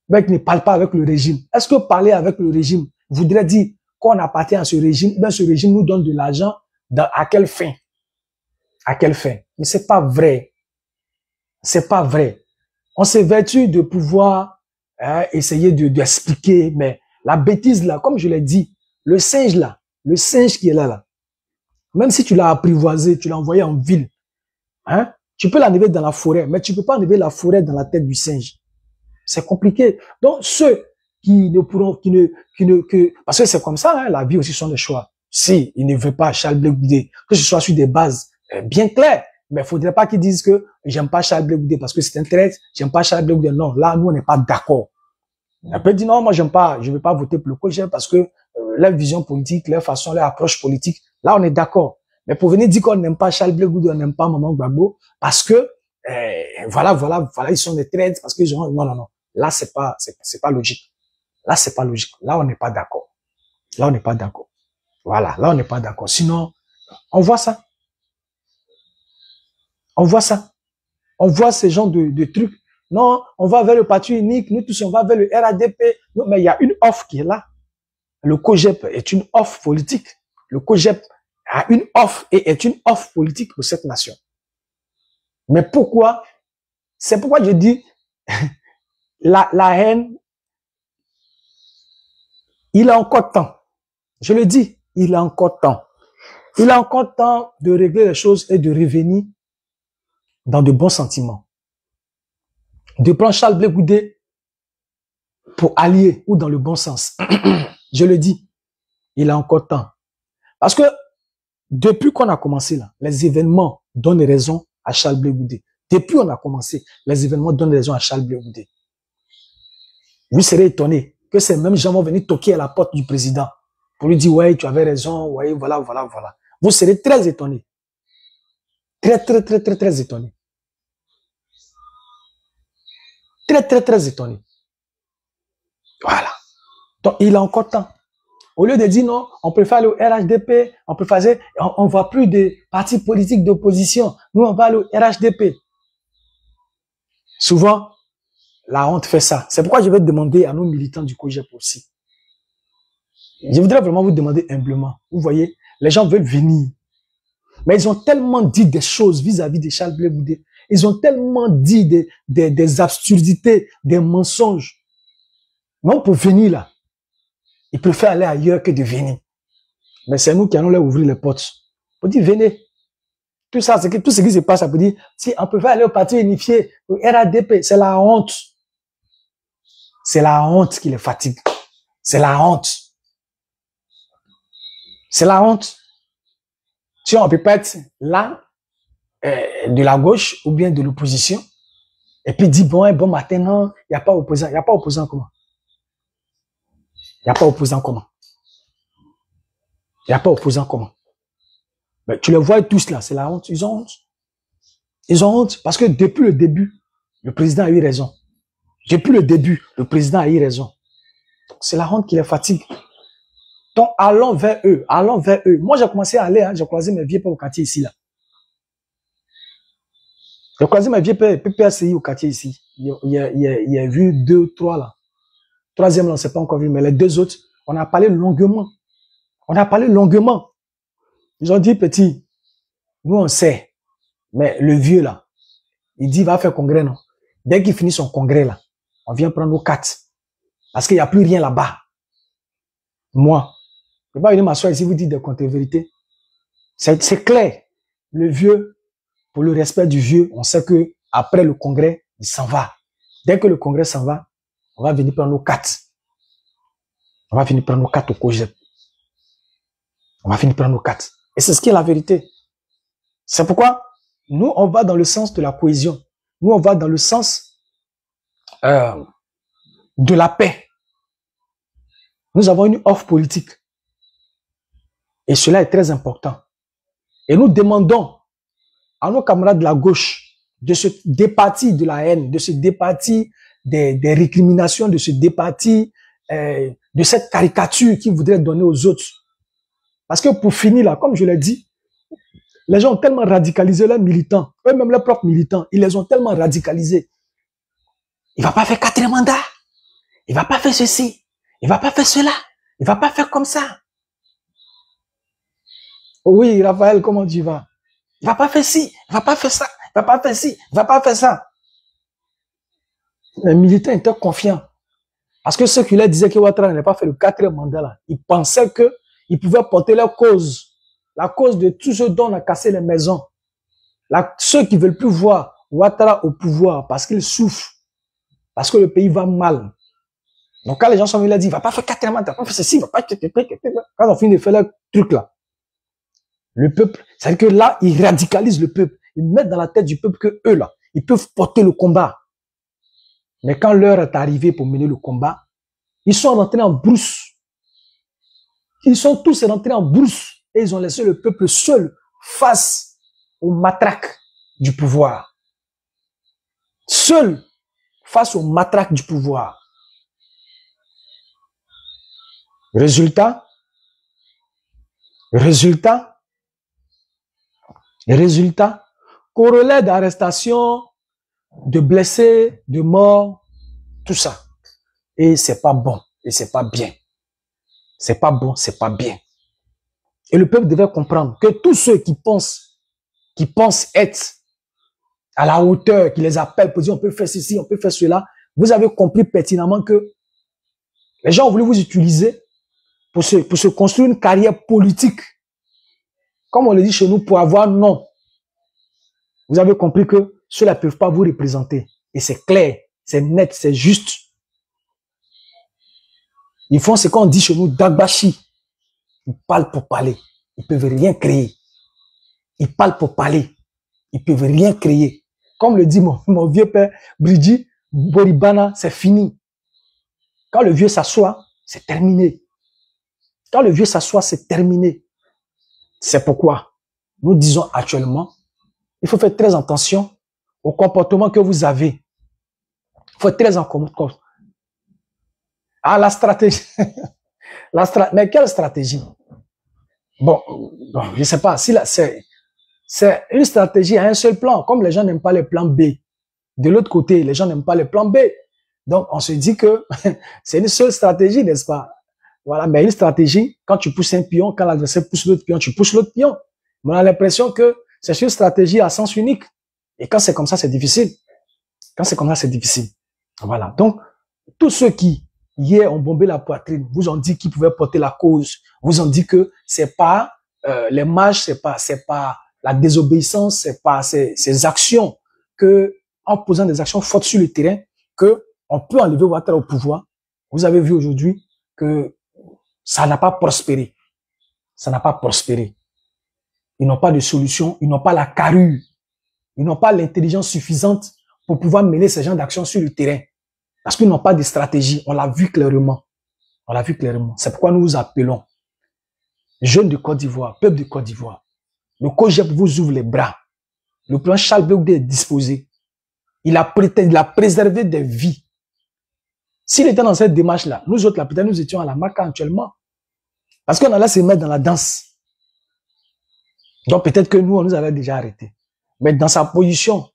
Mais qui ne parle pas avec le régime? Est-ce que parler avec le régime voudrait dire qu'on appartient à ce régime? Ben, ce régime nous donne de l'argent à quelle fin? Mais c'est pas vrai. On s'évertue de pouvoir essayer d'expliquer, mais la bêtise là, comme je l'ai dit, le singe qui est là, même si tu l'as apprivoisé, tu l'as envoyé en ville, hein, tu peux l'enlever dans la forêt, mais tu peux pas enlever la forêt dans la tête du singe. C'est compliqué. Donc ceux qui ne pourront, parce que c'est comme ça, hein, la vie aussi sont des choix. Si il ne veut pas Charles Blé Goudé, que ce soit sur des bases bien claires. Mais il faudrait pas qu'ils disent que j'aime pas Charles Blé Goudé parce que c'est un traître, j'aime pas Charles Blé Goudé. Non, là, nous, on n'est pas d'accord. On peut dire non, moi, je vais pas voter pour le COJEP parce que leur vision politique, leur façon, leur approche politique, là, on est d'accord. Mais pour venir dire qu'on n'aime pas Charles Blé Goudé, on n'aime pas Maman Gbagbo parce que, voilà, ils sont des traîtres parce que non. Là, c'est pas logique. Là, on n'est pas d'accord. Voilà, là, on n'est pas d'accord. Sinon, on voit ça. On voit ces genres de trucs. Non, on va vers le parti unique. Nous tous, on va vers le RADP. Non, mais il y a une offre qui est là. Le COJEP est une offre politique. Le COJEP a une offre et est une offre politique pour cette nation. Mais pourquoi? C'est pourquoi je dis la haine, il a encore temps. Je le dis, il a encore temps. Il a encore temps de régler les choses et de revenir dans de bons sentiments. De prendre Charles Blé Goudé pour allier ou dans le bon sens. Je le dis, il a encore temps. Parce que depuis qu'on a commencé là, les événements donnent raison à Charles Blé Goudé. Depuis qu'on a commencé, les événements donnent raison à Charles Blé Goudé. Vous serez étonné que ces mêmes gens vont venir toquer à la porte du président pour lui dire, ouais, tu avais raison, ouais, voilà, voilà, voilà. Vous serez très étonné. Très étonné. Très étonné. Voilà. Donc, il a encore temps. Au lieu de dire non, on préfère aller au RHDP, on ne voit plus de partis politiques d'opposition. Nous, on va aller au RHDP. Souvent, la honte fait ça. C'est pourquoi je vais demander à nos militants du COJEP aussi. Je voudrais vraiment vous demander humblement. Vous voyez, les gens veulent venir. Mais ils ont tellement dit des choses vis-à-vis de Charles Blé Goudé. Ils ont tellement dit des absurdités, des mensonges. Mais pour venir là, ils préfèrent aller ailleurs que de venir. Mais c'est nous qui allons leur ouvrir les portes. On dit, venez. Tout ça, c'est que tout ce qui se passe, ça peut dire, si on préfère aller au parti unifié, au RADP, c'est la honte. C'est la honte qui les fatigue. C'est la honte. C'est la honte. Si on peut pas être là, de la gauche ou bien de l'opposition, et puis dit, bon matin, non, il n'y a pas opposant. Il n'y a pas opposant comment? Il n'y a pas opposant comment? Il n'y a pas opposant comment? Mais tu les vois tous là, c'est la honte. Ils ont honte. Ils ont honte parce que depuis le début, le président a eu raison. Depuis le début, le président a eu raison. C'est la honte qui les fatigue. Donc, allons vers eux, allons vers eux. Moi, j'ai commencé à aller, hein, j'ai croisé mes vieux pères au quartier ici, là. J'ai croisé mes vieux pères, PPACI au quartier ici. Il a vu 2, 3 là. Troisième là, on ne s'est pas encore vu, mais les 2 autres, on a parlé longuement. On a parlé longuement. Ils ont dit, petit, nous on sait, mais le vieux là, il dit, il va faire congrès, non? Dès qu'il finit son congrès là, on vient prendre nos 4. Parce qu'il n'y a plus rien là-bas. Moi, je ne vais pas venir m'asseoir ici vous dire des contre-vérités. C'est clair. Le vieux, pour le respect du vieux, on sait que après le congrès, il s'en va. Dès que le congrès s'en va, on va venir prendre nos 4. On va venir prendre nos 4 au COJEP. On va finir prendre nos 4. Et c'est ce qui est la vérité. C'est pourquoi nous, on va dans le sens de la cohésion. Nous, on va dans le sens de la paix. Nous avons une offre politique. Et cela est très important. Et nous demandons à nos camarades de la gauche de se départir de la haine, de se départir des récriminations, de se départir de cette caricature qu'ils voudraient donner aux autres. Parce que pour finir là, comme je l'ai dit, les gens ont tellement radicalisé leurs militants, eux-mêmes leurs propres militants, ils les ont tellement radicalisés. Il va pas faire 4 mandats, il va pas faire ceci, il va pas faire cela, il va pas faire comme ça. Oui, Raphaël, comment tu vas? Il va pas faire ci, il va pas faire ça, il va pas faire ci, il va pas faire ça. Les militants étaient confiants. Parce que ceux qui leur disaient que Ouattara n'avait pas fait le 4e mandat là, ils pensaient qu'ils pouvaient porter leur cause. La cause de tous ceux dont on a cassé les maisons. Ceux qui veulent plus voir Ouattara au pouvoir parce qu'ils souffrent. Parce que le pays va mal. Donc quand les gens sont venus leur dire, il va pas faire 4e mandat, il va pas faire ceci, il va pas... Quand on finit de faire leur truc là, le peuple, c'est-à-dire que là, ils radicalisent le peuple. Ils mettent dans la tête du peuple que eux là, ils peuvent porter le combat. Mais quand l'heure est arrivée pour mener le combat, ils sont rentrés en brousse. Ils sont tous rentrés en brousse et ils ont laissé le peuple seul face aux matraques du pouvoir. Seul face aux matraques du pouvoir. Résultat, corollaire d'arrestation, de blessés, de morts, tout ça. Et c'est pas bon, et c'est pas bien. C'est pas bon, c'est pas bien. Et le peuple devait comprendre que tous ceux qui pensent être à la hauteur, qui les appellent pour dire on peut faire ceci, on peut faire cela, vous avez compris pertinemment que les gens ont voulu vous utiliser pour se construire une carrière politique. Comme on le dit chez nous, pour avoir non. Vous avez compris que ceux-là ne peuvent pas vous représenter. Et c'est clair, c'est net, c'est juste. Ils font ce qu'on dit chez nous, Dagbashi. Ils parlent pour parler. Ils ne peuvent rien créer. Ils parlent pour parler. Ils ne peuvent rien créer. Comme le dit mon vieux père, Bridji, Boribana, c'est fini. Quand le vieux s'assoit, c'est terminé. Quand le vieux s'assoit, c'est terminé. C'est pourquoi nous disons actuellement, il faut faire très attention au comportement que vous avez. Il faut être très en compte. Ah, la stratégie. Mais quelle stratégie? Bon, je ne sais pas. Si c'est une stratégie à un seul plan. Comme les gens n'aiment pas les plans B. De l'autre côté, les gens n'aiment pas les plans B. Donc, on se dit que c'est une seule stratégie, n'est-ce pas? Voilà, mais une stratégie, quand tu pousses un pion, quand l'adversaire pousse l'autre pion, tu pousses l'autre pion. On a l'impression que c'est une stratégie à sens unique. Et quand c'est comme ça, c'est difficile. Quand c'est comme ça, c'est difficile. Voilà. Donc, tous ceux qui, hier, ont bombé la poitrine, vous ont dit qu'ils pouvaient porter la cause, vous ont dit que c'est pas les mages, c'est pas la désobéissance, c'est pas ces actions que, en posant des actions fortes sur le terrain, que on peut enlever Ouattara au pouvoir. Vous avez vu aujourd'hui que ça n'a pas prospéré. Ça n'a pas prospéré. Ils n'ont pas de solution, ils n'ont pas la carrure, ils n'ont pas l'intelligence suffisante pour pouvoir mener ces genres d'actions sur le terrain. Parce qu'ils n'ont pas de stratégie. On l'a vu clairement. On l'a vu clairement. C'est pourquoi nous vous appelons, jeunes de Côte d'Ivoire, peuple de Côte d'Ivoire. Le COJEP vous ouvre les bras. Le plan Charles Blé Goudé est disposé. Il a préservé des vies. S'il était dans cette démarche-là, nous autres, là, peut-être nous étions à la Maca actuellement. Parce qu'on allait se mettre dans la danse. Donc peut-être que nous, on nous avait déjà arrêtés. Mais dans sa position,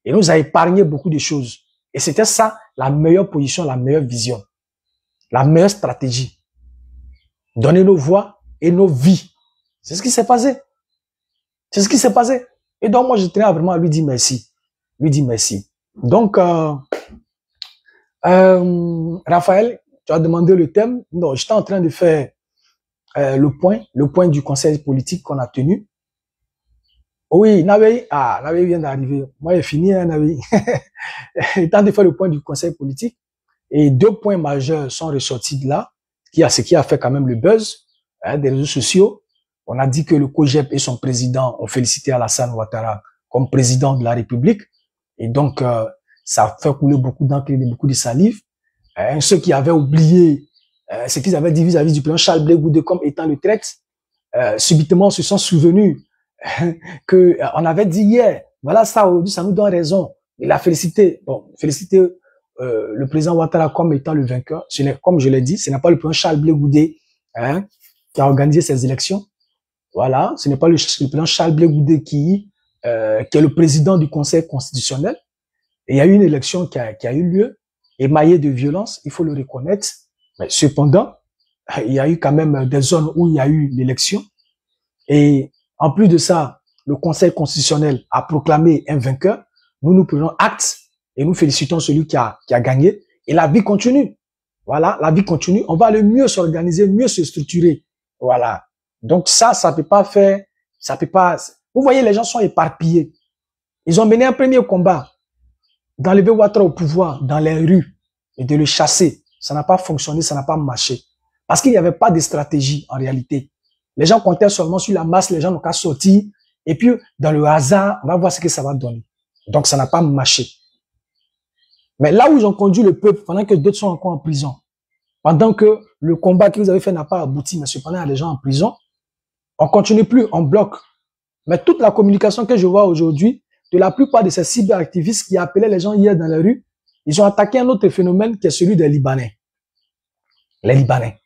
il nous a épargné beaucoup de choses. Et c'était ça, la meilleure position, la meilleure vision, la meilleure stratégie. Donner nos voix et nos vies. C'est ce qui s'est passé. C'est ce qui s'est passé. Et donc moi, je tenais vraiment à lui dire merci. Lui dire merci. Donc, Raphaël, tu as demandé le thème. Non, j'étais en train de faire le point du conseil politique qu'on a tenu. Oui, Navé vient d'arriver. Moi, j'ai fini, hein, Navé. Il est temps de faire le point du conseil politique. Et 2 points majeurs sont ressortis de là, ce qui a fait quand même le buzz des réseaux sociaux. On a dit que le COJEP et son président ont félicité Alassane Ouattara comme président de la République. Et donc, ça a fait couler beaucoup d'encre et beaucoup de salive. Ceux qui avaient oublié ce qu'ils avaient dit vis-à-vis du président Charles Blé Goudé comme étant le traître, subitement se sont souvenus que on avait dit hier, voilà ça aujourd'hui, ça nous donne raison. Il a félicité, le président Ouattara comme étant le vainqueur. Comme je l'ai dit, ce n'est pas le président Charles Blé Goudé qui a organisé ces élections. Voilà, ce n'est pas le président Charles Blé Goudé qui est le président du Conseil constitutionnel. Et il y a eu une élection qui a eu lieu, émaillée de violence, il faut le reconnaître. Mais cependant, il y a eu quand même des zones où il y a eu l'élection. Et en plus de ça, le Conseil constitutionnel a proclamé un vainqueur. Nous prenons acte et nous félicitons celui qui a gagné. Et la vie continue. Voilà, la vie continue. On va le mieux s'organiser, mieux se structurer. Voilà. Donc ça peut pas faire, ça peut pas. Vous voyez, les gens sont éparpillés. Ils ont mené un premier combat d'enlever Ouattara au pouvoir dans les rues et de le chasser. Ça n'a pas fonctionné, ça n'a pas marché. Parce qu'il n'y avait pas de stratégie en réalité. Les gens comptaient seulement sur la masse, les gens n'ont qu'à sortir. Et puis, dans le hasard, on va voir ce que ça va donner. Donc, ça n'a pas marché. Mais là où ils ont conduit le peuple, pendant que d'autres sont encore en prison, pendant que le combat que vous avez fait n'a pas abouti, mais cependant, il y a des gens en prison, on continue plus, on bloque. Mais toute la communication que je vois aujourd'hui, de la plupart de ces cyberactivistes qui appelaient les gens hier dans la rue, ils ont attaqué un autre phénomène qui est celui des Libanais. Les Libanais.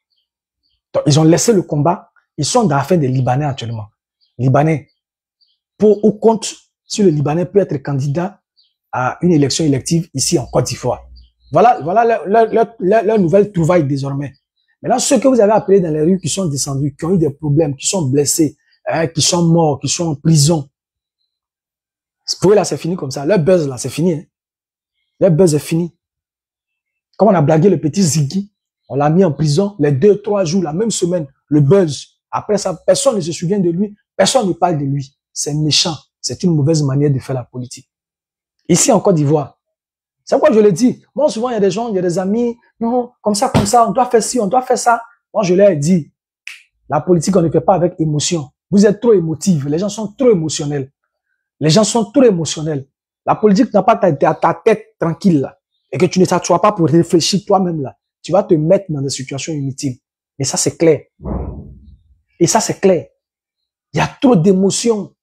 Donc, ils ont laissé le combat. Ils sont dans l'affaire des Libanais actuellement. Libanais. Pour ou contre si le Libanais peut être candidat à une élection élective ici en Côte d'Ivoire. Voilà leur nouvelle trouvaille désormais. Maintenant, ceux que vous avez appelés dans les rues, qui sont descendus, qui ont eu des problèmes, qui sont blessés, hein, qui sont morts, qui sont en prison, pour eux, là, c'est fini comme ça. Leur buzz, là, c'est fini. Hein. Leur buzz est fini. Comme on a blagué le petit Ziggy, on l'a mis en prison les 2-3 jours, la même semaine, le buzz. Après ça, personne ne se souvient de lui, personne ne parle de lui. C'est méchant. C'est une mauvaise manière de faire la politique. Ici, en Côte d'Ivoire, c'est pourquoi je le dis. Moi, souvent, il y a des gens, il y a des amis, non, comme ça, on doit faire ci, on doit faire ça. Moi, je leur ai dit, la politique, on ne fait pas avec émotion. Vous êtes trop émotifs. Les gens sont trop émotionnels. Les gens sont trop émotionnels. La politique n'a pas ta tête tranquille, là. Et que tu ne t'assois pas pour réfléchir toi-même, là. Tu vas te mettre dans des situations inutiles. Et ça, c'est clair. Et ça, c'est clair. Il y a trop d'émotions.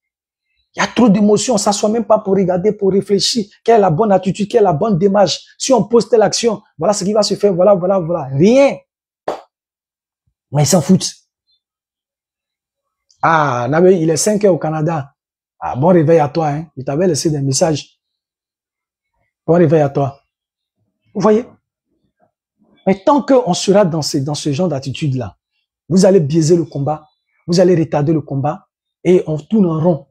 Il y a trop d'émotions. On s'assoit même pas pour regarder, pour réfléchir. Quelle est la bonne attitude, quelle est la bonne démarche. Si on pose telle action, voilà ce qui va se faire, voilà. Rien. Mais ils s'en foutent. Ah, Nabe, il est 5 heures au Canada. Ah, bon réveil à toi, hein. Il t'avait laissé des messages. Bon réveil à toi. Vous voyez? Mais tant qu'on sera dans ce genre d'attitude-là, vous allez biaiser le combat, vous allez retarder le combat, et on tourne en rond.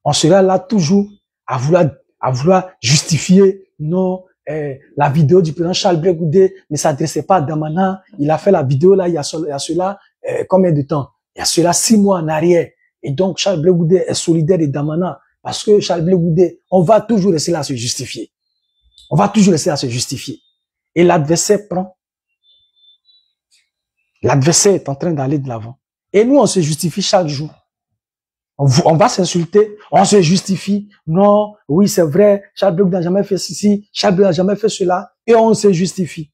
On sera là toujours à vouloir justifier, non, la vidéo du président Charles Blé Goudé ne s'adressait pas à Damana, il a fait la vidéo là, il y a cela, combien de temps? Il y a cela 6 mois en arrière. Et donc, Charles Blé Goudé est solidaire de Damana, parce que Charles Blé Goudé, on va toujours essayer à se justifier. On va toujours essayer à se justifier. Et l'adversaire prend. L'adversaire est en train d'aller de l'avant. Et nous, on se justifie chaque jour. On va s'insulter, on se justifie. Non, oui, c'est vrai, Charles Blé Goudé n'a jamais fait ceci, Charles Blé n'a jamais fait cela, et on se justifie.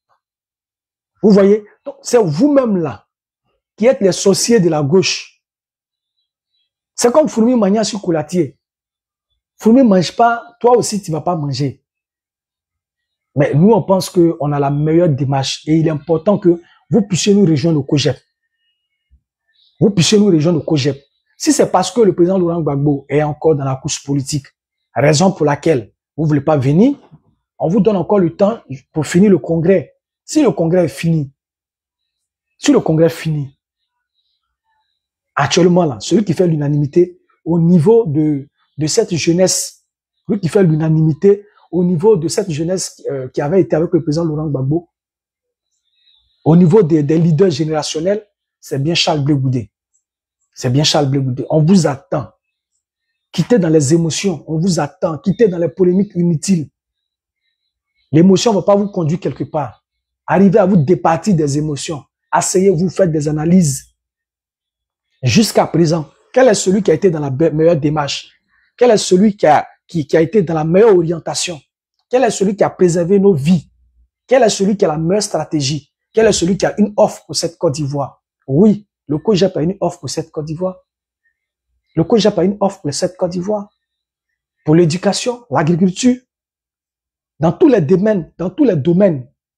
Vous voyez? Donc, c'est vous-même là, qui êtes les sorciers de la gauche. C'est comme Fourmi Magna sur Coulatier. Fourmi ne mange pas, toi aussi tu ne vas pas manger. Mais nous, on pense qu'on a la meilleure démarche, et il est important que vous puissiez nous rejoindre au COGEP. Vous puissiez nous rejoindre au COGEP. Si c'est parce que le président Laurent Gbagbo est encore dans la course politique, raison pour laquelle vous ne voulez pas venir, on vous donne encore le temps pour finir le congrès. Si le congrès est fini, actuellement là, celui qui fait l'unanimité au niveau de cette jeunesse, celui qui fait l'unanimité au niveau de cette jeunesse qui avait été avec le président Laurent Gbagbo, au niveau des leaders générationnels, c'est bien Charles Blé Goudé. C'est bien Charles Blé Goudé. On vous attend. Quittez dans les émotions. On vous attend. Quittez dans les polémiques inutiles. L'émotion ne va pas vous conduire quelque part. Arrivez à vous départir des émotions. Asseyez-vous, faites des analyses. Jusqu'à présent, quel est celui qui a été dans la meilleure démarche? Quel est celui qui a été dans la meilleure orientation? Quel est celui qui a préservé nos vies? Quel est celui qui a la meilleure stratégie? Quel est celui qui a une offre pour cette Côte d'Ivoire? Oui, le COGEP a une offre pour cette Côte d'Ivoire. Le COGEP a une offre pour cette Côte d'Ivoire. Pour l'éducation, l'agriculture, dans tous les domaines,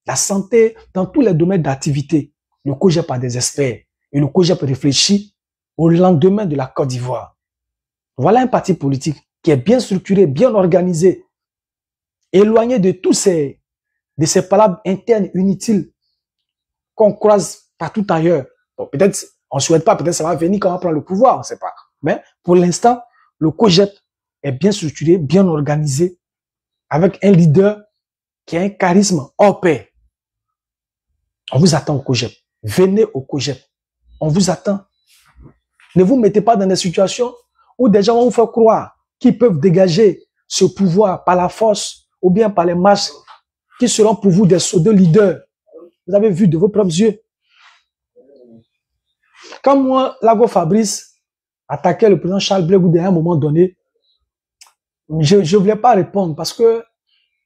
la santé, dans tous les domaines d'activité, le COGEP a des experts. Et le COGEP réfléchit au lendemain de la Côte d'Ivoire. Voilà un parti politique qui est bien structuré, bien organisé, éloigné de tous ces palabres internes inutiles qu'on croise partout ailleurs. Bon, peut-être, on ne souhaite pas, peut-être ça va venir quand on prend le pouvoir, on ne sait pas. Mais pour l'instant, le COGEP est bien structuré, bien organisé, avec un leader qui a un charisme hors pair. On vous attend au COGEP. Venez au COGEP. On vous attend. Ne vous mettez pas dans des situations où des gens vont vous faire croire qu'ils peuvent dégager ce pouvoir par la force ou bien par les masses qui seront pour vous des leaders. Vous avez vu de vos propres yeux. Quand moi, Lago Fabrice attaquait le président Charles Blé Goudé à un moment donné, je ne voulais pas répondre parce que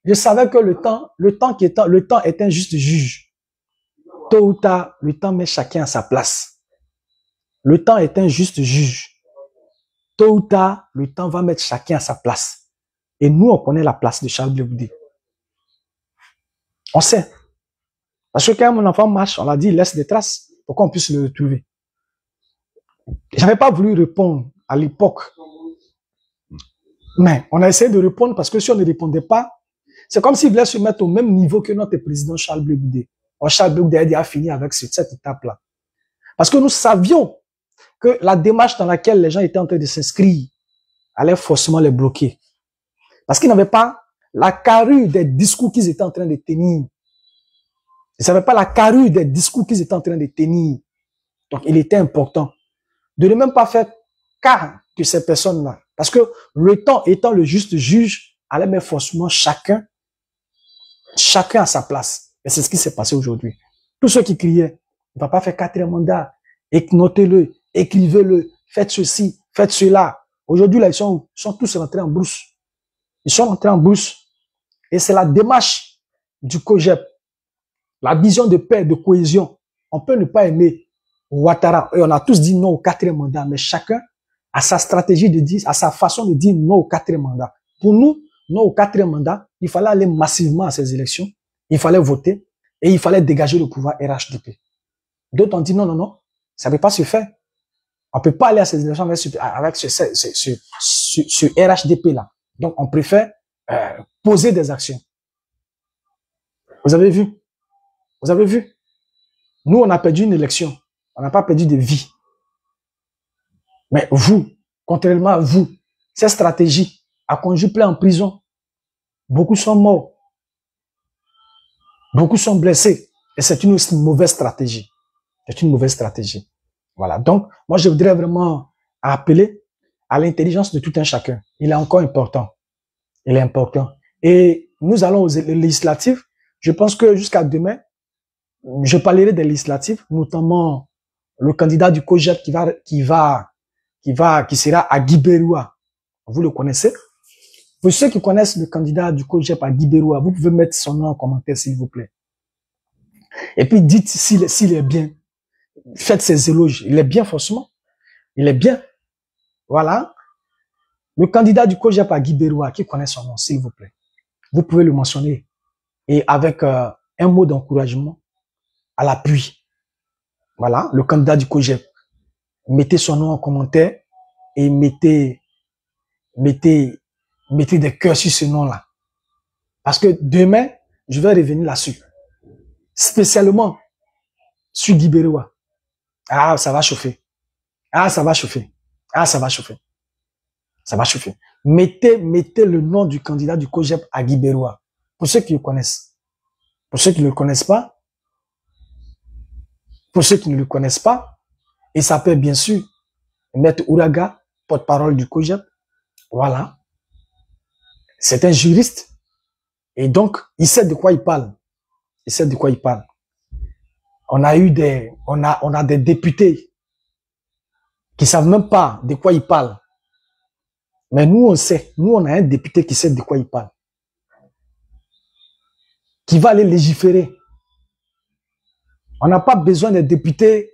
je savais que le temps est un juste juge. Tôt ou tard, le temps met chacun à sa place. Le temps est un juste juge. Tôt ou tard, le temps va mettre chacun à sa place. Et nous, on connaît la place de Charles Blé Goudé. On sait. Parce que quand mon enfant marche, on l'a dit, il laisse des traces pour qu'on puisse le retrouver. J'avais pas voulu répondre à l'époque. Mais on a essayé de répondre parce que si on ne répondait pas, c'est comme s'il voulait se mettre au même niveau que notre président Charles Blé Goudé. Charles Bluk a fini avec cette étape-là. Parce que nous savions que la démarche dans laquelle les gens étaient en train de s'inscrire allait forcément les bloquer. Parce qu'ils n'avaient pas la carrure des discours qu'ils étaient en train de tenir. Ils n'avaient pas la carrure des discours qu'ils étaient en train de tenir. Donc, il était important de ne même pas faire cas de ces personnes-là. Parce que le temps étant le juste juge, allait mettre forcément chacun à sa place. Et c'est ce qui s'est passé aujourd'hui. Tous ceux qui criaient, on ne va pas faire 4e mandat, notez-le, écrivez-le, faites ceci, faites cela. Aujourd'hui, là, ils sont tous rentrés en brousse. Ils sont rentrés en brousse. Et c'est la démarche du COJEP, la vision de paix, de cohésion. On peut ne pas aimer Ouattara. Et on a tous dit non au 4e mandat, mais chacun a sa stratégie de dire, a sa façon de dire non au 4e mandat. Pour nous, non au 4e mandat, il fallait aller massivement à ces élections, il fallait voter et il fallait dégager le pouvoir RHDP. D'autres ont dit non, non, non, ça ne peut pas se faire. On ne peut pas aller à ces élections avec ce RHDP-là. Donc, on préfère poser des actions. Vous avez vu? Vous avez vu? Nous, on a perdu une élection. On n'a pas perdu de vie. Mais vous, contrairement à vous, cette stratégie a conduit plein en prison. Beaucoup sont morts. Beaucoup sont blessés. Et c'est une mauvaise stratégie. C'est une mauvaise stratégie. Voilà. Donc, moi, je voudrais vraiment appeler à l'intelligence de tout un chacun. Il est encore important. Il est important. Et nous allons aux législatives. Je pense que jusqu'à demain, je parlerai des législatives, notamment le candidat du COJEP qui sera à Guibéroua. Vous le connaissez? Pour ceux qui connaissent le candidat du COJEP à Guibéroua, vous pouvez mettre son nom en commentaire, s'il vous plaît. Et puis, dites s'il est bien. Faites ses éloges. Il est bien, forcément. Il est bien. Voilà. Le candidat du COJEP à Guibéroua, qui connaît son nom, s'il vous plaît. Vous pouvez le mentionner. Et avec un mot d'encouragement à l'appui. Voilà. Le candidat du COJEP. Mettez son nom en commentaire et mettez des cœurs sur ce nom-là. Parce que demain, je vais revenir là-dessus. Spécialement sur Guibéroua. Ah, ça va chauffer. Ah, ça va chauffer. Ah, ça va chauffer. Ça va chauffer. Mettez le nom du candidat du COJEP à Guibéroua. Pour ceux qui le connaissent. Pour ceux qui ne le connaissent pas. Pour ceux qui ne le connaissent pas. Il s'appelle bien sûr Maître Ouraga, porte-parole du COJEP. Voilà. C'est un juriste. Et donc, il sait de quoi il parle. Il sait de quoi il parle. On a des députés qui savent même pas de quoi ils parlent. Mais nous, on sait. Nous, on a un député qui sait de quoi il parle. Qui va aller légiférer. On n'a pas besoin de députés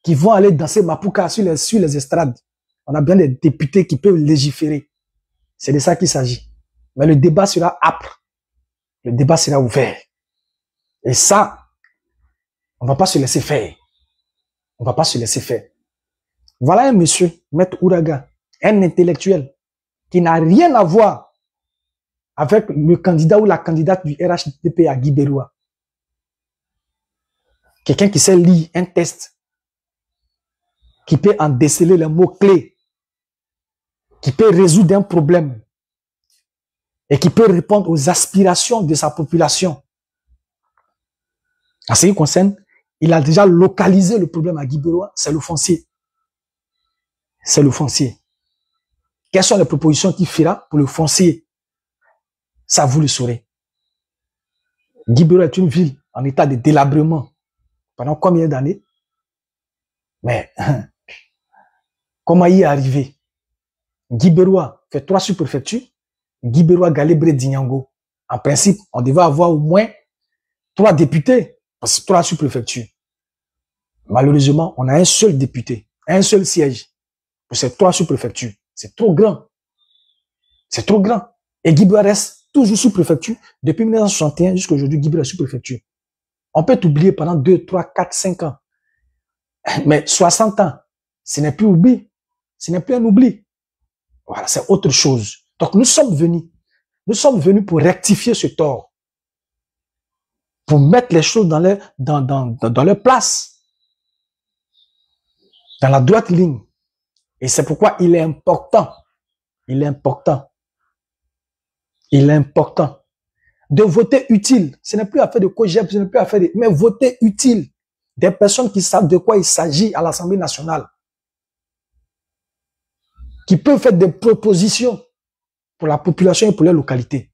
qui vont aller danser Mapuka sur les estrades. On a besoin de députés qui peuvent légiférer. C'est de ça qu'il s'agit. Mais le débat sera âpre. Le débat sera ouvert. Et ça, on va pas se laisser faire. On va pas se laisser faire. Voilà un monsieur, Maître Ouraga, un intellectuel qui n'a rien à voir avec le candidat ou la candidate du RHDP à Guibéroua. Quelqu'un qui sait lire un test, qui peut en déceler les mots-clés, qui peut résoudre un problème et qui peut répondre aux aspirations de sa population. En ce qui concerne, il a déjà localisé le problème à Guibéroua, c'est le foncier. C'est le foncier. Quelles sont les propositions qu'il fera pour le foncier? Ça, vous le saurez. Guibéroua est une ville en état de délabrement pendant combien d'années? Mais comment y arriver? Guibéroua fait 3 sous-préfectures. Guibéroua, Galébré, Dinyango. En principe, on devait avoir au moins 3 députés, parce que 3 sous-préfectures. Malheureusement, on a un seul député, un seul siège pour ces 3 sous-préfectures. C'est trop grand. C'est trop grand. Et Guibéroua reste toujours sous-préfecture. Depuis 1961 jusqu'à aujourd'hui, Guibéroua est sous-préfecture. On peut t'oublier pendant 2, 3, 4, 5 ans. Mais 60 ans, ce n'est plus oubli. Ce n'est plus un oubli. Voilà, c'est autre chose. Donc nous sommes venus pour rectifier ce tort. pour mettre les choses dans leur place, dans la droite ligne. Et c'est pourquoi il est important de voter utile. Ce n'est plus affaire de COJEP, ce n'est plus affaire de... Mais voter utile. Des personnes qui savent de quoi il s'agit à l'Assemblée nationale. Qui peuvent faire des propositions pour la population et pour leur localité.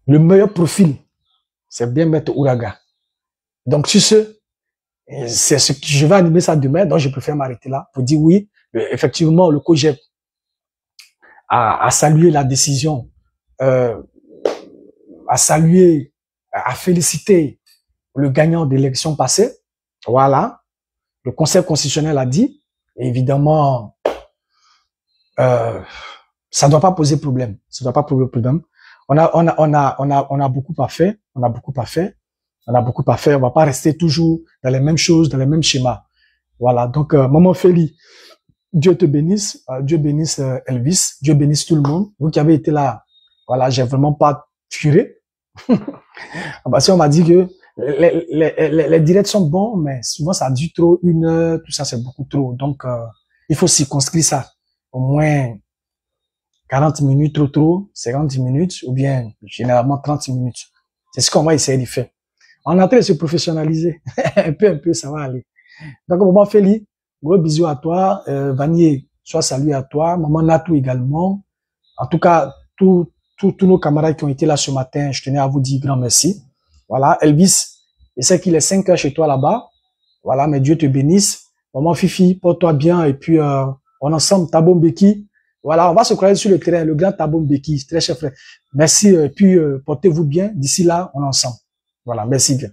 Le meilleur profil, c'est bien mettre Ouraga. Donc, sur ce, c'est ce que je vais animer ça demain, donc je préfère m'arrêter là pour dire oui, effectivement, le COJEP a salué la décision, a salué, a félicité le gagnant de l'élection passée. Voilà. Le Conseil constitutionnel a dit, évidemment, ça ne doit pas poser problème. Ça ne doit pas poser problème. On a beaucoup à faire. On va pas rester toujours dans les mêmes choses, dans les mêmes schémas. Voilà. Donc, Maman Feli, Dieu te bénisse. Dieu bénisse Elvis. Dieu bénisse tout le monde. Vous qui avez été là, voilà, j'ai vraiment pas tiré. Parce qu'on m'a dit que les directs sont bons, mais souvent ça dure trop, 1 heure, tout ça c'est beaucoup trop. Donc, il faut circonscrire ça. Au moins 40 minutes, trop, 50 minutes, ou bien généralement 30 minutes. C'est ce qu'on va essayer de faire. On est en train de se professionnaliser. un peu, ça va aller. Donc, Maman Feli, gros bisous à toi. Vanier, sois salué à toi. Maman Natou également. En tout cas, tous nos camarades qui ont été là ce matin, je tenais à vous dire grand merci. Voilà, Elvis, je sais qu'il est 5 heures chez toi là-bas. Voilà, mais Dieu te bénisse. Maman Fifi, porte-toi bien. Et puis, on ensemble, Thabo Mbeki. Voilà, on va se croiser sur le terrain, le grand Thabo Mbeki, très cher frère. Merci, et puis portez-vous bien. D'ici là, on est ensemble. Voilà, merci bien.